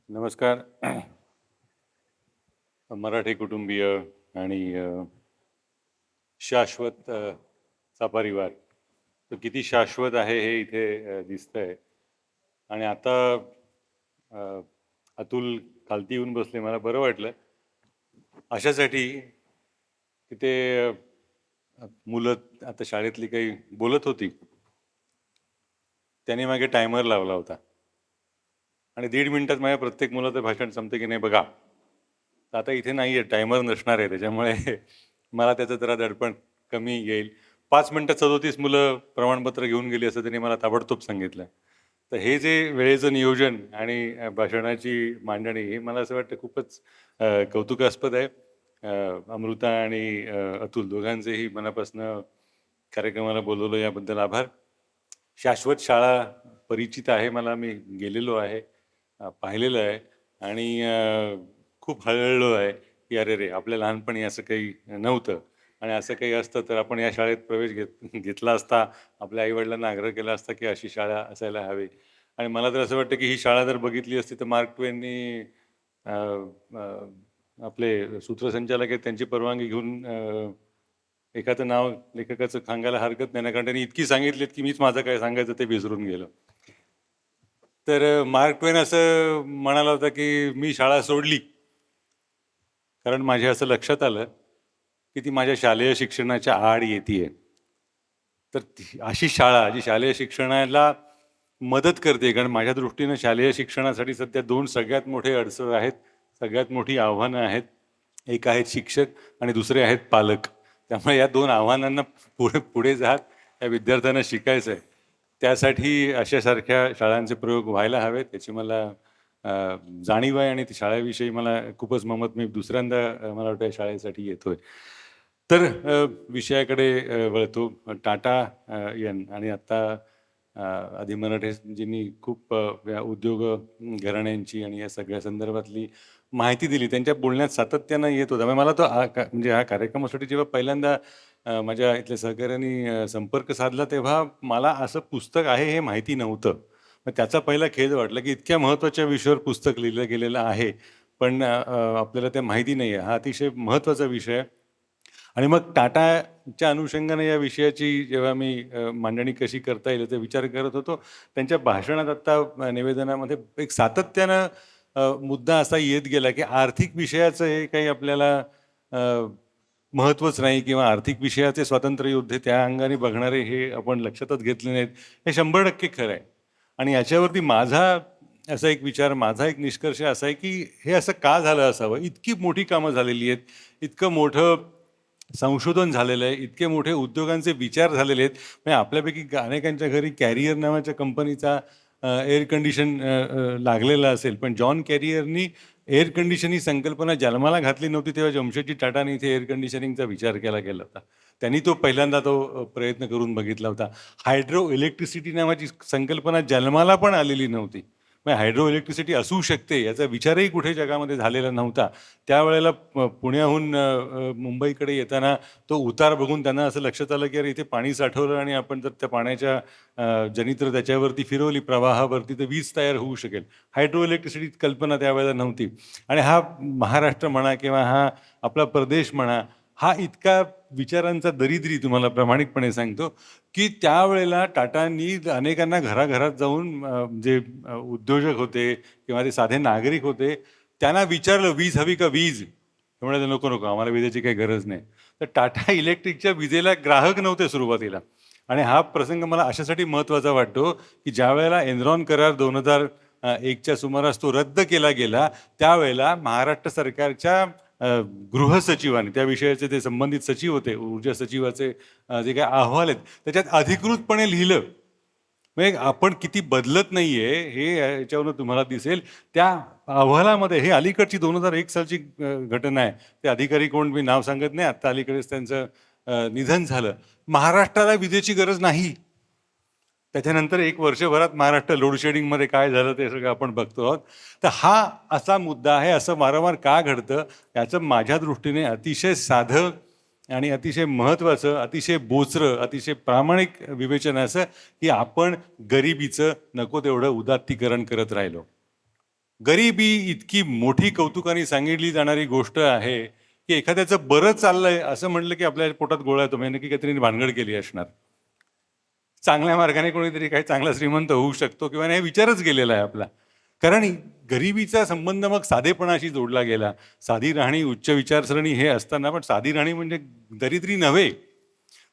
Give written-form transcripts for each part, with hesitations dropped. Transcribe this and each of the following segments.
नमस्कार. मराठी कुटुंबीय आणि शाश्वत चा परिवार. तो किती शाश्वत आहे हे इथे दिसतंय. आणि आता अ, अतुल खालती येऊन बसले. मला बरं वाटलं. अशासाठी की ते मुलं आता शाळेतली काही बोलत होती. त्याने मागे टायमर लावला होता. आणि 1.5 मिनिटात माझ्या प्रत्येक मुलाचं भाषण संपतं की नाही बघा. तर आता इथे नाहीये, टायमर नसणार आहे. त्याच्यामुळे मला त्याचं जरा दडपण कमी येईल. 5 मिनिटात 37 मुलं प्रमाणपत्र घेऊन गेली असं त्यांनी मला ताबडतोब सांगितलं. तर हे जे वेळेचं नियोजन आणि भाषणाची मांडणी हे मला असं वाटतं खूपच कौतुकास्पद आहे. अमृता आणि अतुल दोघांचेही मनापासून कार्यक्रमाला बोलवलं याबद्दल आभार. शाश्वत शाळा परिचित आहे मला. मी गेलेलो आहे, पाहिलेलं आहे आणि खूप हळहळलो आहे की अरे रे, आपल्या लहानपणी असं काही नव्हतं आणि असं काही असतं तर आपण या शाळेत प्रवेश घेतला असता. आपल्या आईवडिलांना आग्रह केला असता की अशी शाळा असायला हवी. आणि मला तर असं वाटतं की ही शाळा जर बघितली असती तर मार्क ट्वेननी आपले सूत्रसंचालक आहेत त्यांची परवानगी घेऊन एखादं नाव लेखकाचं सांगायला हरकत नाही ना, कारण त्यांनी इतकी सांगितलीत की मीच माझं काय सांगायचं ते विसरून गेलो. तर मार्क ट्वेन असं म्हणाला होता की मी शाळा सोडली कारण माझ्या असं लक्षात आलं की ती माझ्या शालेय शिक्षणाच्या आड येते. तर अशी शाळा जी शालेय शिक्षणाला मदत करते, कारण माझ्या दृष्टीनं शालेय शिक्षणासाठी सध्या 2 सगळ्यात मोठे अडचण आहेत, सगळ्यात मोठी आव्हानं आहेत. एक आहेत शिक्षक आणि दुसरे आहेत पालक. त्यामुळे या 2 आव्हानांना पुढे पुढे जात या विद्यार्थ्यांना शिकायचं आहे. त्यासाठी अशासारख्या शाळांचे प्रयोग व्हायला हवेत याची मला जाणीव आहे आणि ती शाळेविषयी मला खूपच ममत. मी दुसऱ्यांदा मला वाटतं शाळेसाठी येतोय. तर विषयाकडे वळतो. टाटा आणि आत्ता आधी मराठेजींनी खूप या उद्योग घराण्यांची आणि या सगळ्या संदर्भातली माहिती दिली. त्यांच्या बोलण्यात सातत्यानं येत होतं. मला तो म्हणजे हा कार्यक्रमासाठी जेव्हा पहिल्यांदा माझ्या इथल्या सहकाऱ्यांनी संपर्क साधला तेव्हा मला असं पुस्तक आहे हे माहिती नव्हतं. मग त्याचा पहिला खेद वाटला की इतक्या महत्त्वाच्या विषयावर पुस्तक लिहिलं गेलेलं आहे. पण आपल्याला ते माहिती नाही आहे. हा अतिशय महत्त्वाचा विषय आहे. आणि मग टाटाच्या अनुषंगाने या विषयाची जेव्हा मी मांडणी कशी करता येईल याचा विचार करत होतो. त्यांच्या भाषणात आत्ता निवेदनामध्ये एक सातत्यानं मुद्दा असा येत गेला की आर्थिक विषयाचं हे काही आपल्याला महत्त्वच नाही किंवा आर्थिक विषयाचे स्वातंत्र्ययोद्धे त्या अंगाने बघणारे हे आपण लक्षातच घेतले नाहीत. हे 100% खरं आहे. आणि याच्यावरती माझा असा एक विचार, माझा एक निष्कर्ष असा आहे की हे असं का झालं असावं? इतकी मोठी कामं झालेली आहेत, इतकं मोठं संशोधन झालेलं आहे, इतके मोठे उद्योगांचे विचार झालेले आहेत. म्हणजे आपल्यापैकी अनेकांच्या घरी कॅरियर नावाच्या कंपनीचा एअर कंडिशन लागलेला असेल, पण जॉन कॅरियरनी एअर कंडिशन ही संकल्पना जन्माला घातली नव्हती तेव्हा जमशेदजी टाटाने इथे एअर कंडिशनिंगचा विचार गेला होता. त्यांनी तो पहिल्यांदा प्रयत्न करून बघितला होता. हायड्रो इलेक्ट्रिसिटी नावाची संकल्पना जन्माला पण आलेली नव्हती. म्हणजे हायड्रो इलेक्ट्रिसिटी असू शकते याचा विचारही कुठे जगामध्ये झालेला नव्हता. त्यावेळेला पुण्याहून मुंबईकडे येताना तो उतार बघून त्यांना असं लक्षात आलं की अरे इथे पाणी साठवलं आणि आपण जर त्या पाण्याच्या जनित्र त्याच्यावरती फिरवली प्रवाहावरती तर वीज तयार होऊ शकेल. हायड्रो इलेक्ट्रिसिटी कल्पना त्यावेळेला नव्हती. आणि हा महाराष्ट्र म्हणा किंवा हा आपला प्रदेश म्हणा, हा इतका विचारांचा दरिद्री तुम्हाला प्रामाणिकपणे सांगतो की त्यावेळेला टाटांनी अनेकांना घराघरात जाऊन जे उद्योजक होते किंवा ते साधे नागरिक होते त्यांना विचारलं, वीज हवी का वीज? ते म्हणाले नको नको, आम्हाला विजेची काही गरज नाही. तर टाटा इलेक्ट्रिकच्या विजेला ग्राहक नव्हते सुरुवातीला. आणि हा प्रसंग मला अशासाठी महत्त्वाचा वाटतो की ज्या वेळेला एनरॉन करार 2001च्या सुमारास तो रद्द केला गेला त्यावेळेला महाराष्ट्र सरकारच्या गृहसचिवाने त्या विषयाचे ते संबंधित सचिव होते, ऊर्जा सचिवाचे जे काही अहवाल आहेत त्याच्यात अधिकृतपणे लिहिलं. म्हणजे आपण किती बदलत नाहीये हे याच्यावरून तुम्हाला दिसेल. त्या अहवालामध्ये हे अलीकडची 2001 सालची घटना आहे. ते अधिकारी कोण मी नाव सांगत नाही. आत्ता अलीकडेच त्यांचं निधन झालं. महाराष्ट्राला विजेची गरज नाही. त्याच्यानंतर 1 वर्षभरात महाराष्ट्र लोड शेडिंगमध्ये काय झालं ते सगळं आपण बघतो आहोत. तर हा असा मुद्दा आहे. असं वारंवार का घडतं याचं माझ्या दृष्टीने अतिशय साधं आणि अतिशय महत्त्वाचं, अतिशय बोचरं, अतिशय प्रामाणिक विवेचन असं की आपण गरिबीचं नको तेवढं उदात्तीकरण करत राहिलो. गरिबी इतकी मोठी कौतुकाने सांगितली जाणारी गोष्ट आहे की एखाद्याचं बरं चाललंय असं म्हणलं की आपल्या पोटात गोळा येतो, म्हणजे नक्की काहीतरी भानगड केली असणार. चांगल्या मार्गाने कोणीतरी काही चांगला श्रीमंत होऊ शकतो किंवा नाही, विचारच गेलेला आहे आपला. कारण गरिबीचा संबंध मग साधेपणाशी जोडला गेला. साधी राहणी, उच्च विचारसरणी हे असताना पण साधी राहणी म्हणजे दरिद्री नव्हे.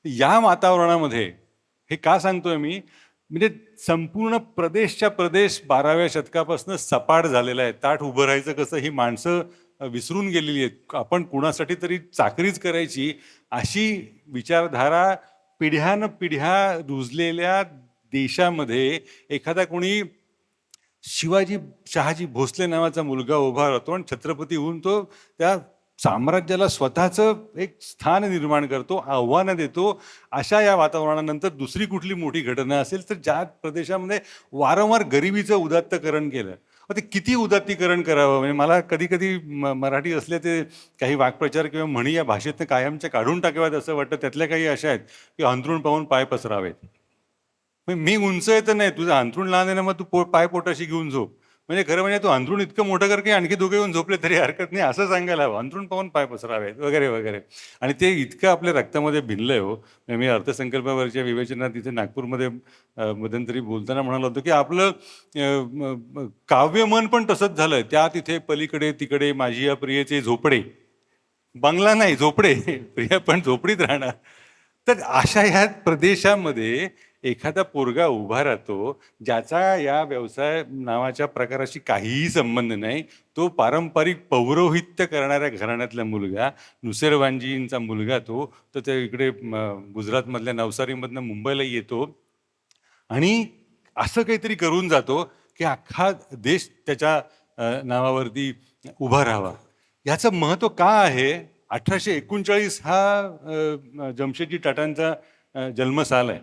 या वातावरणामध्ये हे का सांगतोय मी, म्हणजे संपूर्ण प्रदेशच्या प्रदेश 12व्या शतकापासून सपाट झालेला आहे. ताठ उभं राहायचं कसं ही माणसं विसरून गेलेली आहेत. आपण कुणासाठी तरी चाकरीच करायची अशी विचारधारा पिढ्यानपिढ्या रुजलेल्या देशामध्ये एखादा कोणी शिवाजी शहाजी भोसले नावाचा मुलगा उभा राहतो आणि छत्रपती होऊन तो त्या साम्राज्याला स्वतःचं एक स्थान निर्माण करतो, आव्हानं देतो. अशा या वातावरणानंतर दुसरी कुठली मोठी घटना असेल तर ज्या प्रदेशामध्ये वारंवार गरिबीचं उदात्तकरण केलं, मग ते किती उदात्तीकरण करावं. म्हणजे मला कधी कधी मराठी असले ते काही वाक्प्रचार किंवा म्हणी या भाषेतनं कायमच्या काढून टाकाव्यात असं वाटतं. त्यातल्या काही अशा आहेत की अंथरूण पाहून पाय पसरावेत. मी उंच आहे तर नाही, तुझं अंथरूण लहान आहे ना, मग तू पाय पोटाशी घेऊन झोप. म्हणजे खरं म्हणजे तू अंथरूण इतकं मोठं कर की आणखी दोघे येऊन झोपले तरी हरकत नाही असं सांगायला हवं. अंथरूण पाहून पाय पसरावेत वगैरे वगैरे. आणि ते इतकं आपल्या रक्तामध्ये भिनलंय हो. म्हणजे मी अर्थसंकल्पावरच्या विवेचनात तिथे नागपूरमध्ये मध्यंतरी बोलताना म्हणालो होतो की आपलं काव्यमन पण तसंच झालंय. त्या तिथे पलीकडे तिकडे माझी या प्रियेचे झोपडे, बंगला नाही झोपडे, प्रिया पण झोपडीत राहणार. तर अशा ह्या प्रदेशामध्ये एखादा पोरगा उभा राहतो ज्याचा या व्यवसाय नावाच्या प्रकाराशी काहीही संबंध नाही. तो पारंपरिक पौरोहित्य करणाऱ्या घराण्यातला मुलगा, नुसेरवांजींचा मुलगा तो. तर त्या इकडे गुजरातमधल्या नवसारीमधनं मुंबईला येतो आणि असं काहीतरी करून जातो की अख्खा देश त्याच्या नावावरती उभा राहावा. याचं महत्त्व का आहे? 1839 हा जमशेदजी टाटांचा जन्मसाल आहे.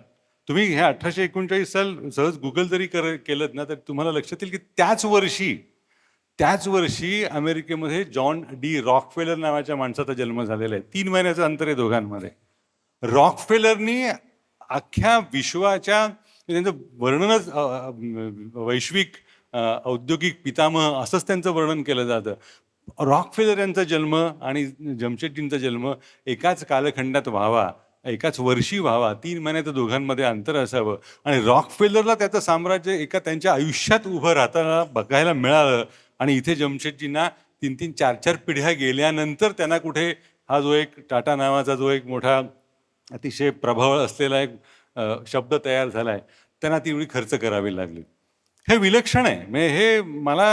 तुम्ही ह्या 1839 साल सहज गुगल जरी केलं ना तर तुम्हाला लक्षात येईल की त्याच वर्षी अमेरिकेमध्ये जॉन डी रॉकफेलर नावाच्या माणसाचा जन्म झालेला आहे. 3 महिन्याचं अंतर आहे दोघांमध्ये. रॉकफेलरनी अख्ख्या विश्वाच्या, त्यांचं वर्णनच वैश्विक औद्योगिक पितामह असंच त्यांचं वर्णन केलं जातं. रॉकफेलर यांचा जन्म आणि जमशेदजींचा जन्म एकाच कालखंडात व्हावा, एकाच वर्षी व्हावा, 3 महिन्याचं दोघांमध्ये अंतर असावं आणि रॉकफेलरला त्याचं साम्राज्य एका त्यांच्या आयुष्यात उभं राहताना बघायला मिळालं. आणि इथे जमशेदजींना 3-3, 4-4 पिढ्या गेल्यानंतर त्यांना कुठे हा जो एक टाटा नावाचा जो एक मोठा अतिशय प्रभाव असलेला एक शब्द तयार झाला आहे, त्यांना तेवढी खर्च करावी लागली. हे विलक्षण आहे. म्हणजे हे मला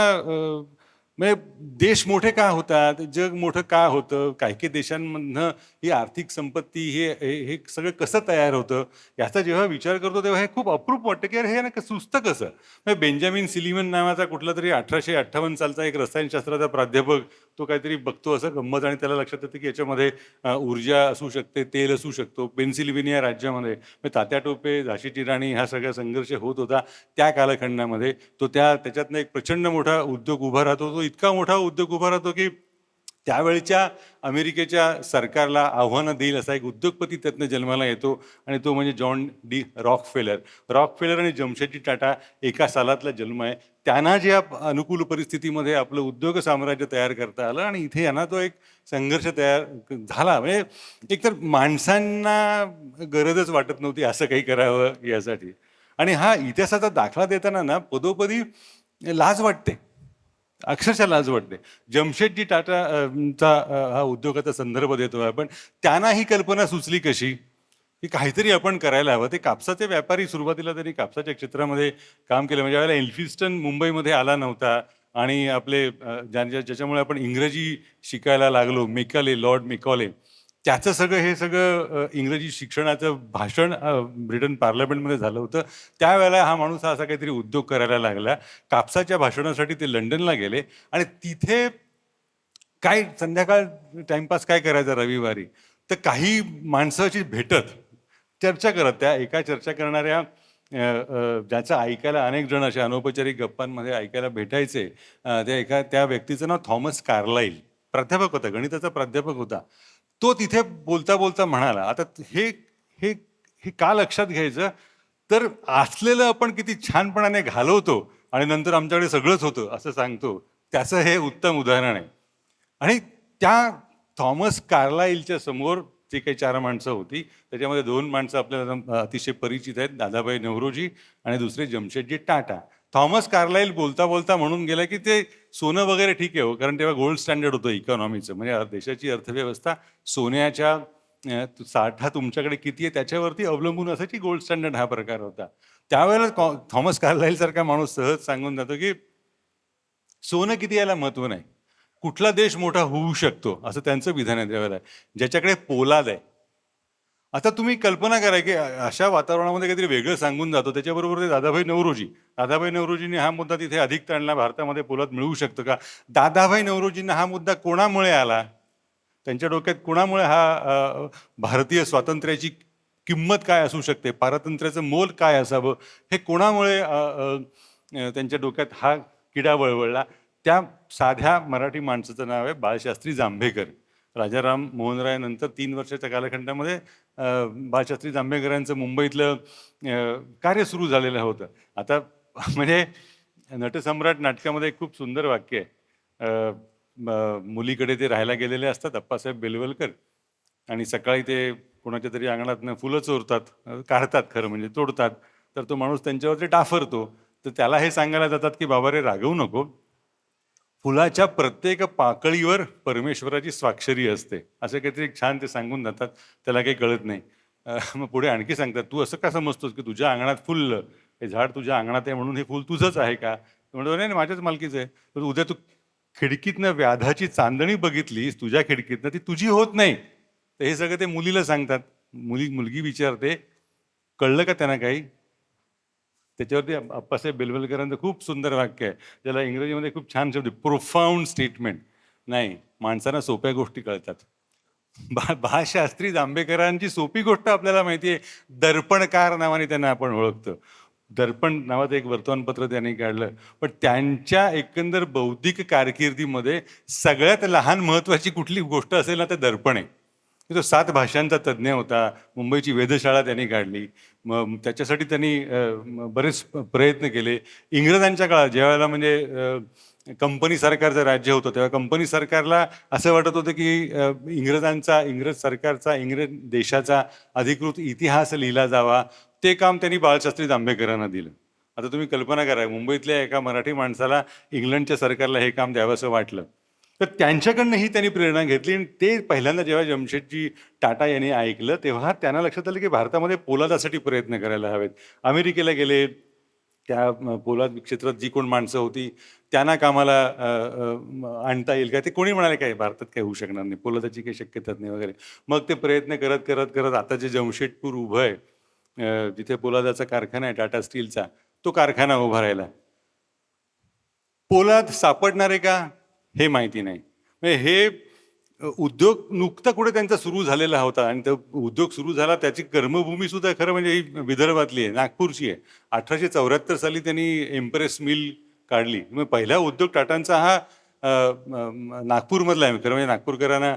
म्हणजे देश मोठे का होतात, जग मोठं का होतं, काही काही देशांमधनं ही आर्थिक संपत्ती हे हे हे सगळं कसं तयार होतं, याचा जेव्हा विचार करतो तेव्हा हे खूप अप्रूप वाटतं की अरे हे ना सुचतं कसं. म्हणजे बेंजामिन सिलिमन नावाचा कुठला तरी 1858 सालचा एक रसायनशास्त्राचा प्राध्यापक, तो काहीतरी बघतो असं गंमत आणि त्याला लक्षात येतं की याच्यामध्ये ऊर्जा असू शकते, तेल असू शकतो. पेन्सिल्व्हेनिया राज्यामध्ये तात्या टोपे, झाशीची राणी हा सगळा संघर्ष होत होता त्या कालखंडामध्ये. तो त्याच्यातनं एक प्रचंड मोठा उद्योग उभा राहतो. तो इतका मोठा उद्योग उभा राहतो की त्यावेळच्या अमेरिकेच्या सरकारला आव्हानं देईल असा एक उद्योगपती त्यातनं जन्माला येतो आणि तो म्हणजे जॉन डी रॉकफेलर. रॉकफेलर आणि जमशेदजी टाटा एका सालातला जन्म आहे. त्यांना ज्या अनुकूल परिस्थितीमध्ये आपलं उद्योग साम्राज्य तयार करता आलं आणि इथे यांना तो एक संघर्ष तयार झाला. म्हणजे एकतर माणसांना गरजच वाटत नव्हती असं काही करावं यासाठी. आणि हा इतिहासाचा दाखला देताना ना पदोपदी लाज वाटते, अक्षरशः लाज वाटते. जमशेदजी टाटा चा हा उद्योगाचा संदर्भ देतो आपण. त्यांना ही कल्पना सुचली कशी की काहीतरी आपण करायला हवं. ते कापसाचे व्यापारी सुरुवातीला त्यांनी कापसाच्या क्षेत्रामध्ये काम केलं. म्हणजे ज्यावेळेला एल्फिन्स्टन मुंबईमध्ये आला नव्हता आणि आपले ज्याच्यामुळे आपण इंग्रजी शिकायला लागलो, मेकॉले, लॉर्ड मेकॉले, त्याचं सगळं हे सगळं इंग्रजी शिक्षणाचं भाषण ब्रिटन पार्लमेंटमध्ये झालं होतं. त्यावेळेला हा माणूस असा काहीतरी उद्योग करायला लागला. कापसाच्या भाषणासाठी ते लंडनला गेले आणि तिथे काय संध्याकाळ टाइमपास काय करायचा रविवारी, तर काही माणसाची भेटत चर्चा करत, त्या एका चर्चा करणाऱ्या ज्याचं ऐकायला अनेक जण असे अनौपचारिक गप्पांमध्ये ऐकायला भेटायचे. त्या व्यक्तीचं नाव थॉमस कार्लाइल, प्राध्यापक होता, गणिताचा प्राध्यापक होता. तो तिथे बोलता बोलता म्हणाला, आता हे हे का लक्षात घ्यायचं, तर असलेलं आपण किती छानपणाने घालवतो आणि नंतर आमच्याकडे सगळंच होतं असं सांगतो, त्याचं हे उत्तम उदाहरण आहे. आणि त्या थॉमस कार्लाइलच्या समोर जे काही 4 माणसं होती, त्याच्यामध्ये 2 माणसं आपल्याला अतिशय परिचित आहेत, दादाभाई नौरोजी आणि दुसरे जमशेदजी टाटा. थॉमस कार्लाइल बोलता बोलता म्हणून गेला, की ते सोनं वगैरे ठीक आहे हो, कारण तेव्हा गोल्ड स्टँडर्ड होतं इकॉनॉमीचं. म्हणजे देशाची अर्थव्यवस्था सोन्याच्या साठा तुमच्याकडे किती आहे त्याच्यावरती अवलंबून असायची. गोल्ड स्टँडर्ड हा प्रकार होता. त्यावेळेला थॉमस कार्लाइल सारखा माणूस सहज सांगून जातो, की सोनं किती याला महत्व नाही. कुठला देश मोठा होऊ शकतो असं त्यांचं विधान आहे त्यावेळेला, ज्याच्याकडे पोलाद आहे. आता तुम्ही कल्पना करा, की अशा वातावरणामध्ये काहीतरी वेगळं सांगून जातो. त्याच्याबरोबर ते दादाभाई नौरोजींनी हा मुद्दा तिथे अधिक ताणला, भारतामध्ये पोलाद मिळू शकतं का? दादाभाई नौरोजींना हा मुद्दा कोणामुळे आला? त्यांच्या डोक्यात कोणामुळे हा भारतीय स्वातंत्र्याची किंमत काय असू शकते, पारतंत्र्याचं मोल काय असावं, हे कोणामुळे त्यांच्या डोक्यात हा किडा वळवळला? त्या साध्या मराठी माणसाचं नाव आहे बाळशास्त्री जांभेकर. राजाराम मोहन राय नंतर 3 वर्षाच्या कालखंडामध्ये बाळशास्त्री जांभेकरांचं मुंबईतलं कार्य सुरू झालेलं होतं. आता म्हणजे नटसम्राट नाटकामध्ये एक खूप सुंदर वाक्य आहे. मुलीकडे ते राहायला गेलेले असतात अप्पासाहेब बेलवलकर, आणि सकाळी ते कोणाच्या तरी अंगणातनं फुलं चोरतात, काढतात, खरं म्हणजे तोडतात. तर तो माणूस त्यांच्यावर ते डाफरतो. तर त्याला हे सांगायला जातात, की बाबा रे रागवू नको, फुलाच्या प्रत्येक पाकळीवर परमेश्वराची स्वाक्षरी असते, असं काहीतरी एक छान ते सांगून जातात. त्याला काही कळत नाही. मग पुढे आणखी सांगतात, तू असं का समजतोस की तुझ्या अंगणात फुललं, हे झाड तुझ्या अंगणात आहे म्हणून हे फुल तुझंच आहे का? तो म्हणतो नाही नाही, माझ्याच मालकीचं आहे. तर उद्या तू खिडकीतनं व्याधाची चांदणी बघितलीस तुझ्या खिडकीतनं, ती तुझी होत नाही. तर हे सगळं ते मुलीला सांगतात. मुलगी विचारते, कळलं का त्यांना काही? त्याच्यावरती अप्पासाहेब बेलवलकरांचं खूप सुंदर वाक्य आहे, ज्याला इंग्रजीमध्ये खूप छान शब्द, प्रोफाऊंड स्टेटमेंट. नाही, माणसांना सोप्या गोष्टी कळतात. भाषास्त्री जांभेकरांची सोपी गोष्ट आपल्याला माहिती आहे. दर्पणकार नावाने त्यांना आपण ओळखतो. दर्पण नावाचं एक वर्तमानपत्र त्यांनी काढलं. पण त्यांच्या एकंदर बौद्धिक कारकिर्दीमध्ये सगळ्यात लहान महत्त्वाची कुठली गोष्ट असेल ना, ते दर्पण आहे. तो 7 भाषांचा तज्ज्ञ होता. मुंबईची वेधशाळा त्यांनी काढली. मग त्याच्यासाठी त्यांनी बरेच प्रयत्न केले. इंग्रजांच्या काळात ज्यावेळेला म्हणजे कंपनी सरकारचं राज्य होतं, तेव्हा कंपनी सरकारला असं वाटत होतं, की इंग्रज सरकारचा, इंग्रज देशाचा अधिकृत इतिहास लिहिला जावा. ते काम त्यांनी बाळशास्त्री जांभेकरांना दिलं. आता तुम्ही कल्पना करा, मुंबईतल्या एका मराठी माणसाला इंग्लंडच्या सरकारला हे काम द्यावंसं वाटलं. तर त्यांच्याकडनं ही त्यांनी प्रेरणा घेतली, आणि ते पहिल्यांदा जेव्हा जमशेदजी टाटा यांनी ऐकलं, तेव्हा त्यांना लक्षात आलं, की भारतामध्ये पोलादासाठी प्रयत्न करायला हवेत. अमेरिकेला गेले. त्या पोलाद क्षेत्रात जी कोण माणसं होती त्यांना कामाला आणता येईल का? ते कोणी म्हणाले, काय भारतात काही होऊ शकणार नाही, पोलादाची काही शक्यताच नाही वगैरे. मग ते प्रयत्न करत करत करत आता जे जमशेदपूर उभं आहे, जिथे पोलादाचा कारखाना आहे टाटा स्टीलचा, तो कारखाना उभा राहिला. पोलाद सापडणार आहे का हे माहिती नाही. म्हणजे हे उद्योग नुकता कुठे त्यांचा सुरू झालेला होता, आणि तो उद्योग सुरू झाला त्याची कर्मभूमी सुद्धा खरं म्हणजे ही विदर्भातली आहे, नागपूरची आहे. 1874 साली त्यांनी एम्प्रेस मिल काढली. मग पहिला उद्योग टाटांचा हा नागपूरमधला आहे. खरं म्हणजे नागपूरकरांना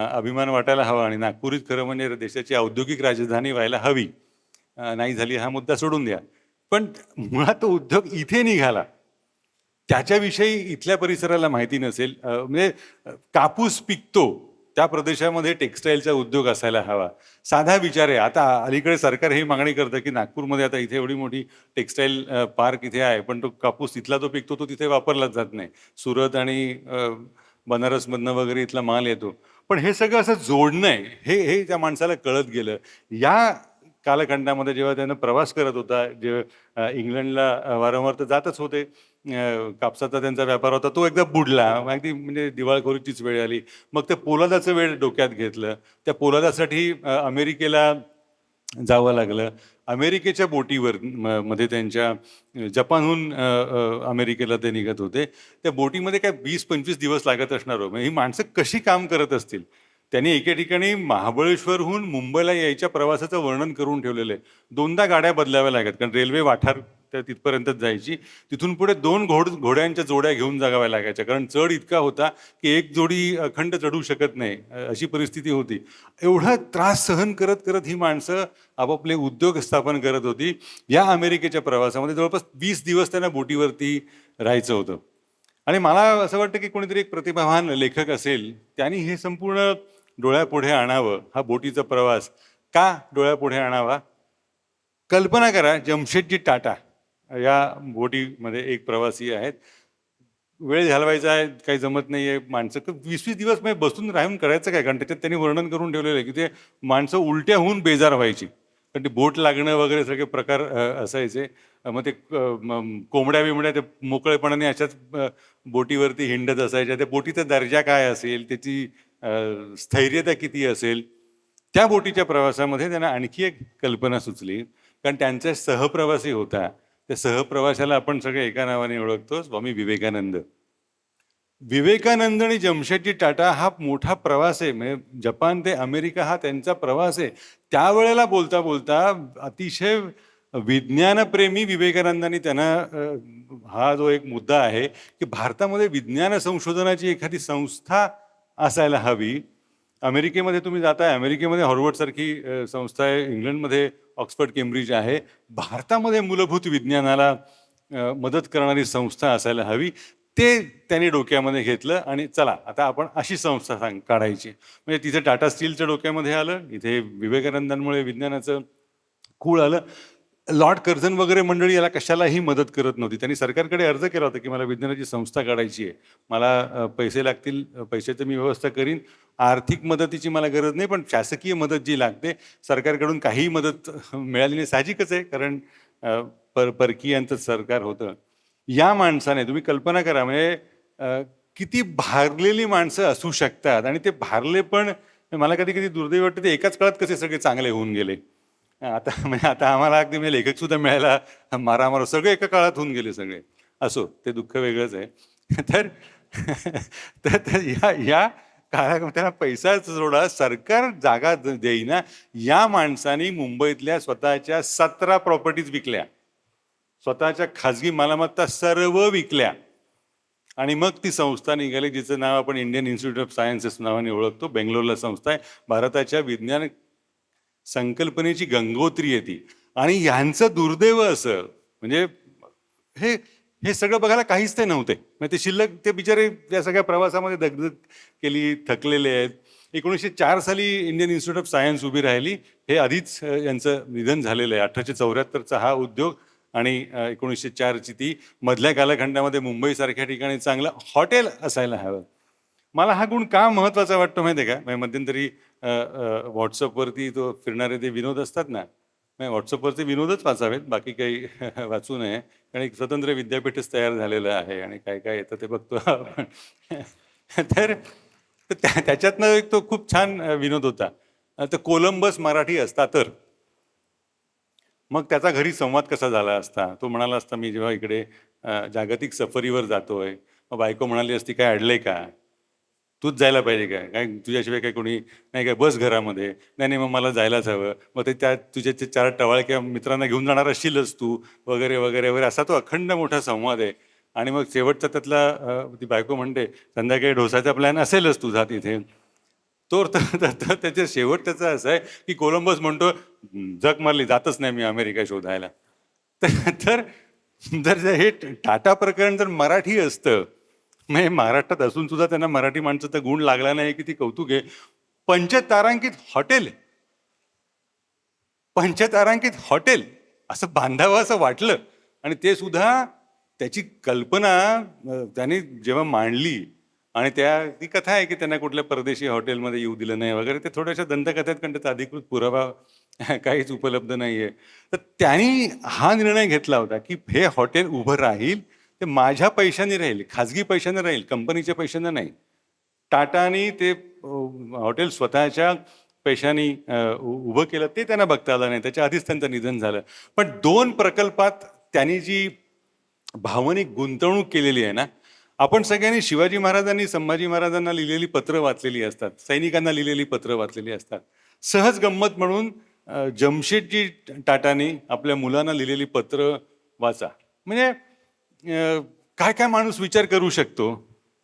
अभिमान वाटायला हवा, आणि नागपूरच खरं म्हणजे देशाची औद्योगिक राजधानी व्हायला हवी. नाही झाली हा मुद्दा सोडून द्या. पण मुळात तो उद्योग इथे निघाला, त्याच्याविषयी इथल्या परिसराला माहिती नसेल. म्हणजे कापूस पिकतो त्या प्रदेशामध्ये टेक्स्टाईलचा उद्योग असायला हवा. साधा विचार आहे. आता अलीकडे सरकार ही मागणी करतं, की नागपूरमध्ये आता इथे एवढी मोठी टेक्स्टाईल पार्क इथे आहे, पण तो कापूस तिथला जो पिकतो तो तिथे वापरलाच जात नाही. सुरत आणि बनारसमधनं वगैरे इथला माल येतो. पण हे सगळं असं जोडणं आहे, हे हे त्या माणसाला कळत गेलं. या कालखंडामध्ये जेव्हा त्यानं प्रवास करत होता, जे इंग्लंडला वारंवार तर जातच होते. कापसाचा त्यांचा व्यापार होता, तो एकदा बुडला. अगदी म्हणजे दिवाळखोरीचीच वेळ आली. मग ते पोलादाचं वेळ डोक्यात घेतलं. त्या पोलादासाठी अमेरिकेला जावं लागलं. अमेरिकेच्या बोटीवर मध्ये त्यांच्या जपानहून अमेरिकेला ते निघत होते. त्या बोटीमध्ये काय 20-25 दिवस लागत असणार हो. ही माणसं कशी काम करत असतील? त्यांनी एके ठिकाणी महाबळेश्वरहून मुंबईला यायच्या प्रवासाचं वर्णन करून ठेवलेलं आहे. 2दा गाड्या बदलाव्या लागत, कारण रेल्वे वाठार त्या तिथपर्यंतच जायची. तिथून पुढे 2 घोड्यांच्या जोड्या घेऊन जागाव्या लागायच्या, कारण चढ इतका होता की एक जोडी अखंड चढू शकत नाही, अशी परिस्थिती होती. एवढा त्रास सहन करत करत ही माणसं आपापले उद्योग स्थापन करत होती. या अमेरिकेच्या प्रवासामध्ये जवळपास 20 दिवस त्यांना बोटीवरती राहायचं होतं. आणि मला असं वाटतं की कोणीतरी एक प्रतिभावान लेखक असेल, त्यांनी हे संपूर्ण डोळ्यापुढे आणावं. हा बोटीचा प्रवास का डोळ्यापुढे आणावा? कल्पना करा, जमशेदजी टाटा या बोटीमध्ये एक प्रवासी आहेत. वेळ घालवायचा आहे, काही जमत नाही आहे. माणसं 20-20 दिवस म्हणजे बसून राहून करायचं काय? कारण त्याच्यात त्यांनी वर्णन करून ठेवलेलं आहे की ते माणसं उलट्या होऊन बेजार व्हायची. कारण ते बोट लागणं वगैरे सगळे प्रकार असायचे. मग ते कोंबड्या बिमड्या ते मोकळेपणाने अशाच बोटीवरती हिंडत असायच्या. त्या बोटीचा दर्जा काय असेल, त्याची स्थैर्यता किती असेल. त्या बोटीच्या प्रवासामध्ये त्यांना आणखी एक कल्पना सुचली, कारण त्यांचा सहप्रवासी होता. त्या सहप्रवासाला आपण सगळे एका नावाने ओळखतो, स्वामी विवेकानंद. विवेकानंद आणि जमशेदजी टाटा हा मोठा प्रवास आहे. म्हणजे जपान ते अमेरिका हा त्यांचा प्रवास आहे. त्यावेळेला बोलता बोलता अतिशय विज्ञानप्रेमी विवेकानंदांनी त्यांना हा जो एक मुद्दा आहे की भारतामध्ये विज्ञान संशोधनाची एखादी संस्था असायला हवी. अमेरिकेमध्ये तुम्ही जाताय, अमेरिकेमध्ये हार्वर्डसारखी संस्था आहे, इंग्लंडमध्ये ऑक्सफर्ड केम्ब्रिज आहे. भारतामध्ये मूलभूत विज्ञानाला मदत करणारी संस्था असायला हवी. ते त्यांनी डोक्यामध्ये घेतलं आणि चला आता आपण अशी संस्था काढायची. म्हणजे तिथे टाटा स्टीलच्या डोक्यामध्ये आलं, इथे विवेकानंदांमुळे विज्ञानाचं खूळ आलं. लॉर्ड कर्झन वगैरे मंडळी याला कशालाही मदत करत नव्हती. त्यांनी सरकारकडे अर्ज केला होता की मला विज्ञानाची संस्था काढायची आहे, मला पैसे लागतील, पैशाची मी व्यवस्था करीन, आर्थिक मदतीची मला गरज नाही, पण शासकीय मदत जी लागते सरकारकडून काहीही मदत मिळाली नाही. साहजिकच आहे, कारण परकीयांचं सरकार होतं. या माणसाने, तुम्ही कल्पना करा, म्हणजे किती भारलेली माणसं असू शकतात. आणि ते भारले पण मला कधी कधी दुर्दैवी वाटतं, ते एकाच काळात कसे सगळे चांगले होऊन गेले. आता म्हणजे आता आम्हाला अगदी म्हणजे लेखक सुद्धा मिळायला मारामार, सगळे एका काळात होऊन गेले सगळे. असो, ते दुःख वेगळंच आहे. तर तर या काळामध्ये त्यांना पैसा जोडा, सरकार जागा देईना. या माणसाने मुंबईतल्या स्वतःच्या 17 प्रॉपर्टीज विकल्या, स्वतःच्या खाजगी मालमत्ता सर्व विकल्या. आणि मग ती संस्था निघाली जिचं नाव आपण इंडियन इन्स्टिट्यूट ऑफ सायन्सेस नावाने ओळखतो. बेंगलोरला संस्था आहे. भारताच्या विज्ञान संकल्पनेची गंगोत्री आहे ती. आणि ह्यांचं दुर्दैव असं, म्हणजे हे हे सगळं बघायला काहीच ते नव्हते. म्हणजे ते शिल्लक, ते बिचारे त्या सगळ्या प्रवासामध्ये दगदग केली, थकलेले आहेत. 1904 साली इंडियन इन्स्टिट्यूट ऑफ सायन्स उभी राहिली. हे आधीच यांचं निधन झालेलं आहे. 1874चा हा उद्योग आणि 1904ची ती. मधल्या कालखंडामध्ये मुंबईसारख्या ठिकाणी चांगलं हॉटेल असायला हवं. मला हा गुण का महत्त्वाचा वाटतो माहिती आहे का? म्हणजे मध्यंतरी व्हॉट्सअपवरती तो फिरणारे ते विनोद असतात ना, व्हॉट्सअपवरचे विनोदच वाचावेत, बाकी काही वाचू नये. कारण एक स्वतंत्र विद्यापीठच तयार झालेलं आहे आणि काय काय येतं ते बघतो आपण. तर त्याच्यातनं एक तो खूप छान विनोद होता. तर कोलंबस मराठी असता तर, मग त्याचा घरी संवाद कसा झाला असता. तो म्हणाला असता, मी जेव्हा इकडे जागतिक सफरीवर जातोय, मग बायको म्हणाली असती, काय अडलंय का, तूच जायला पाहिजे काय, काय तुझ्याशिवाय काय कोणी नाही काय, बस घरामध्ये. नाही नाही, मग मला जायलाच हवं. मग ते त्या तुझ्या ते 4 टवाळक्या मित्रांना घेऊन जाणार असशीलच तू, वगैरे वगैरे वगैरे, असा तो अखंड मोठा संवाद आहे. आणि मग शेवटचा त्यातला ती बायको म्हणते, संध्याकाळी ढोसाचा प्लॅन असेलच तुझा तिथे. तो त्याच्या शेवट त्याचा असा आहे की कोलंबस म्हणतो, जग मारली, जातच नाही मी अमेरिका शोधायला. तर जर हे टाटा प्रकरण जर मराठी असतं, म्हणजे महाराष्ट्रात असून सुद्धा त्यांना मराठी माणसाचा गुण लागला नाही किती कौतुक आहे. पंचतारांकित हॉटेल, पंचतारांकित हॉटेल असं बांधावं असं वाटलं. आणि ते सुद्धा त्याची कल्पना त्याने जेव्हा मांडली, आणि ती कथा आहे की त्यांना कुठल्या परदेशी हॉटेलमध्ये येऊ दिलं नाही वगैरे, ते थोड्याशा दंतकथा आहेत, कारण त्याचा अधिकृत पुरावा काहीच उपलब्ध नाही आहे. तर त्यांनी हा निर्णय घेतला होता की हे हॉटेल उभं राहील, ते माझ्या पैशाने राहील, खाजगी पैशाने राहील, कंपनीच्या पैशाने नाही. टाटानी ते हॉटेल स्वतःच्या पैशाने उभं केलं. ते त्यांना बघता आलं नाही, त्याच्या आधीच त्यांचं निधन झालं. पण 2 प्रकल्पात त्यांनी जी भावनिक गुंतवणूक केलेली आहे ना, आपण सगळ्यांनी शिवाजी महाराजांनी संभाजी महाराजांना लिहिलेली पत्र वाचलेली असतात, सैनिकांना लिहिलेली पत्र वाचलेली असतात. सहज गंमत म्हणून जमशेदजी टाटानी आपल्या मुलांना लिहिलेली पत्र वाचा. म्हणजे काय काय माणूस विचार करू शकतो.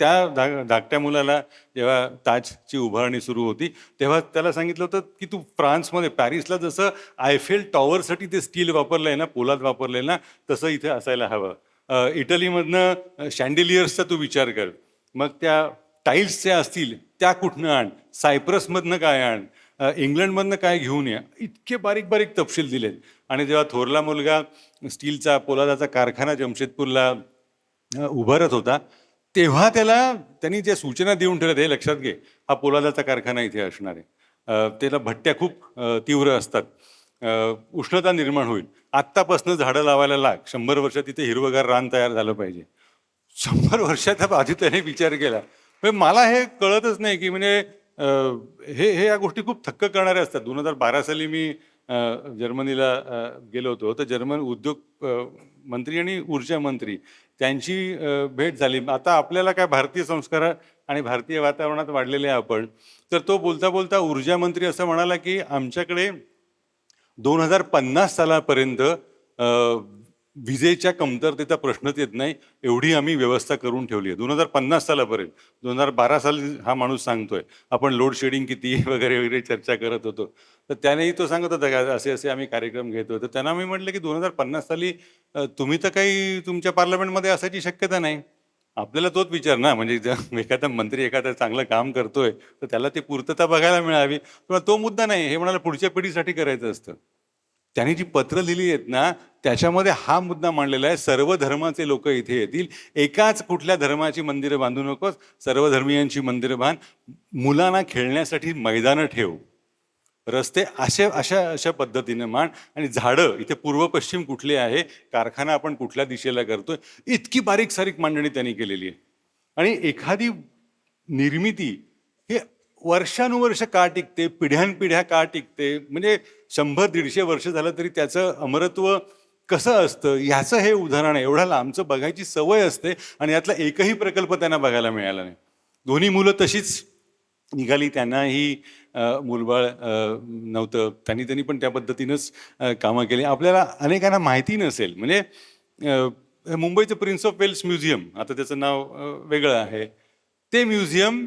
त्या धाकट्या मुलाला जेव्हा ताजची उभारणी सुरू होती तेव्हा त्याला सांगितलं होतं की तू फ्रान्समध्ये पॅरिसला जसं आयफेल टॉवरसाठी ते स्टील वापरलंय ना, पोलाद वापरलंय ना, तसं इथे असायला हवं. इटलीमधनं शँडेलियर्सचा तू विचार कर. मग त्या टाईल्सच्या असतील त्या कुठनं आण, सायप्रसमधनं काय आण, इंग्लंडमधनं काय घेऊन या. इतके बारीक बारीक तपशील दिलेत. आणि जेव्हा थोरला मुलगा स्टीलचा पोलादाचा कारखाना जमशेदपूरला उभारत होता तेव्हा त्यांनी ज्या सूचना देऊन ठेवल्या हे लक्षात घे, हा पोलादाचा कारखाना इथे असणार आहे. त्याला भट्ट्या खूप तीव्र असतात, उष्णता निर्माण होईल. आत्तापासून झाडं लावायला लाग, 100 वर्षात तिथे हिरवगार रान तयार झालं पाहिजे. 100 वर्षाच्या आधी त्याने विचार केला. म्हणजे मला हे कळतच नाही की म्हणजे हे हे या गोष्टी खूप थक्क करणाऱ्या असतात. 2012 साली मी जर्मनीला गेलो होतो. तर जर्मन उद्योग मंत्री आणि ऊर्जा मंत्री त्यांची भेट झाली. आता आपल्याला काय भारतीय संस्कार आणि भारतीय वातावरणात वाढलेले आहे आपण. तर तो बोलता बोलता ऊर्जा मंत्री असं म्हणाला की आमच्याकडे 2050 सालापर्यंत विजेच्या कमतरतेचा प्रश्नच येत नाही, एवढी आम्ही व्यवस्था करून ठेवली आहे 2050 सालापर्यंत. 2012 साली हा माणूस सांगतोय. आपण लोड शेडिंग किती वगैरे वगैरे चर्चा करत होतो. तर त्यानेही तो सांगत होता का असे असे आम्ही कार्यक्रम घेतो. तर त्यांना मी म्हटलं की 2050 साली तुम्ही तर काही तुमच्या पार्लमेंटमध्ये असायची शक्यता नाही. आपल्याला तोच विचार ना, म्हणजे जर एखादा मंत्री एखादं चांगलं काम करतोय तर त्याला ती पूर्तता बघायला मिळावी. पण तो मुद्दा नाही, हे म्हणाला पुढच्या पिढीसाठी करायचं असतं. त्यांनी जी पत्र लिहिली आहेत ना त्याच्यामध्ये हा मुद्दा मांडलेला आहे, सर्व धर्माचे लोक इथे येतील, एकाच कुठल्या धर्माची मंदिरं बांधू नकोस, सर्व धर्मियांची मंदिरं बांध, मुलांना खेळण्यासाठी मैदानं ठेव, रस्ते अशा अशा अशा पद्धतीने मांड, आणि झाडं इथे पूर्व पश्चिम कुठले आहे, कारखाना आपण कुठल्या दिशेला करतोय, इतकी बारीक सारीक मांडणी त्यांनी केलेली आहे. आणि एखादी निर्मिती हे वर्षानुवर्ष का टिकते, पिढ्यानपिढ्या का टिकते, म्हणजे 100-150 वर्ष झालं तरी त्याचं अमरत्व कसं असतं ह्याचं हे उदाहरण आहे. एवढा लांबचं बघायची सवय असते आणि यातला एकही प्रकल्प त्यांना बघायला मिळाला नाही. दोन्ही मुलं तशीच निघाली, त्यांनाही मूलबाळ नव्हतं. त्यांनी पण त्या पद्धतीनंच कामं केली. आपल्याला अनेकांना माहिती नसेल, म्हणजे मुंबईचं प्रिन्स ऑफ वेल्स म्युझियम, आता त्याचं नाव वेगळं आहे, ते म्युझियम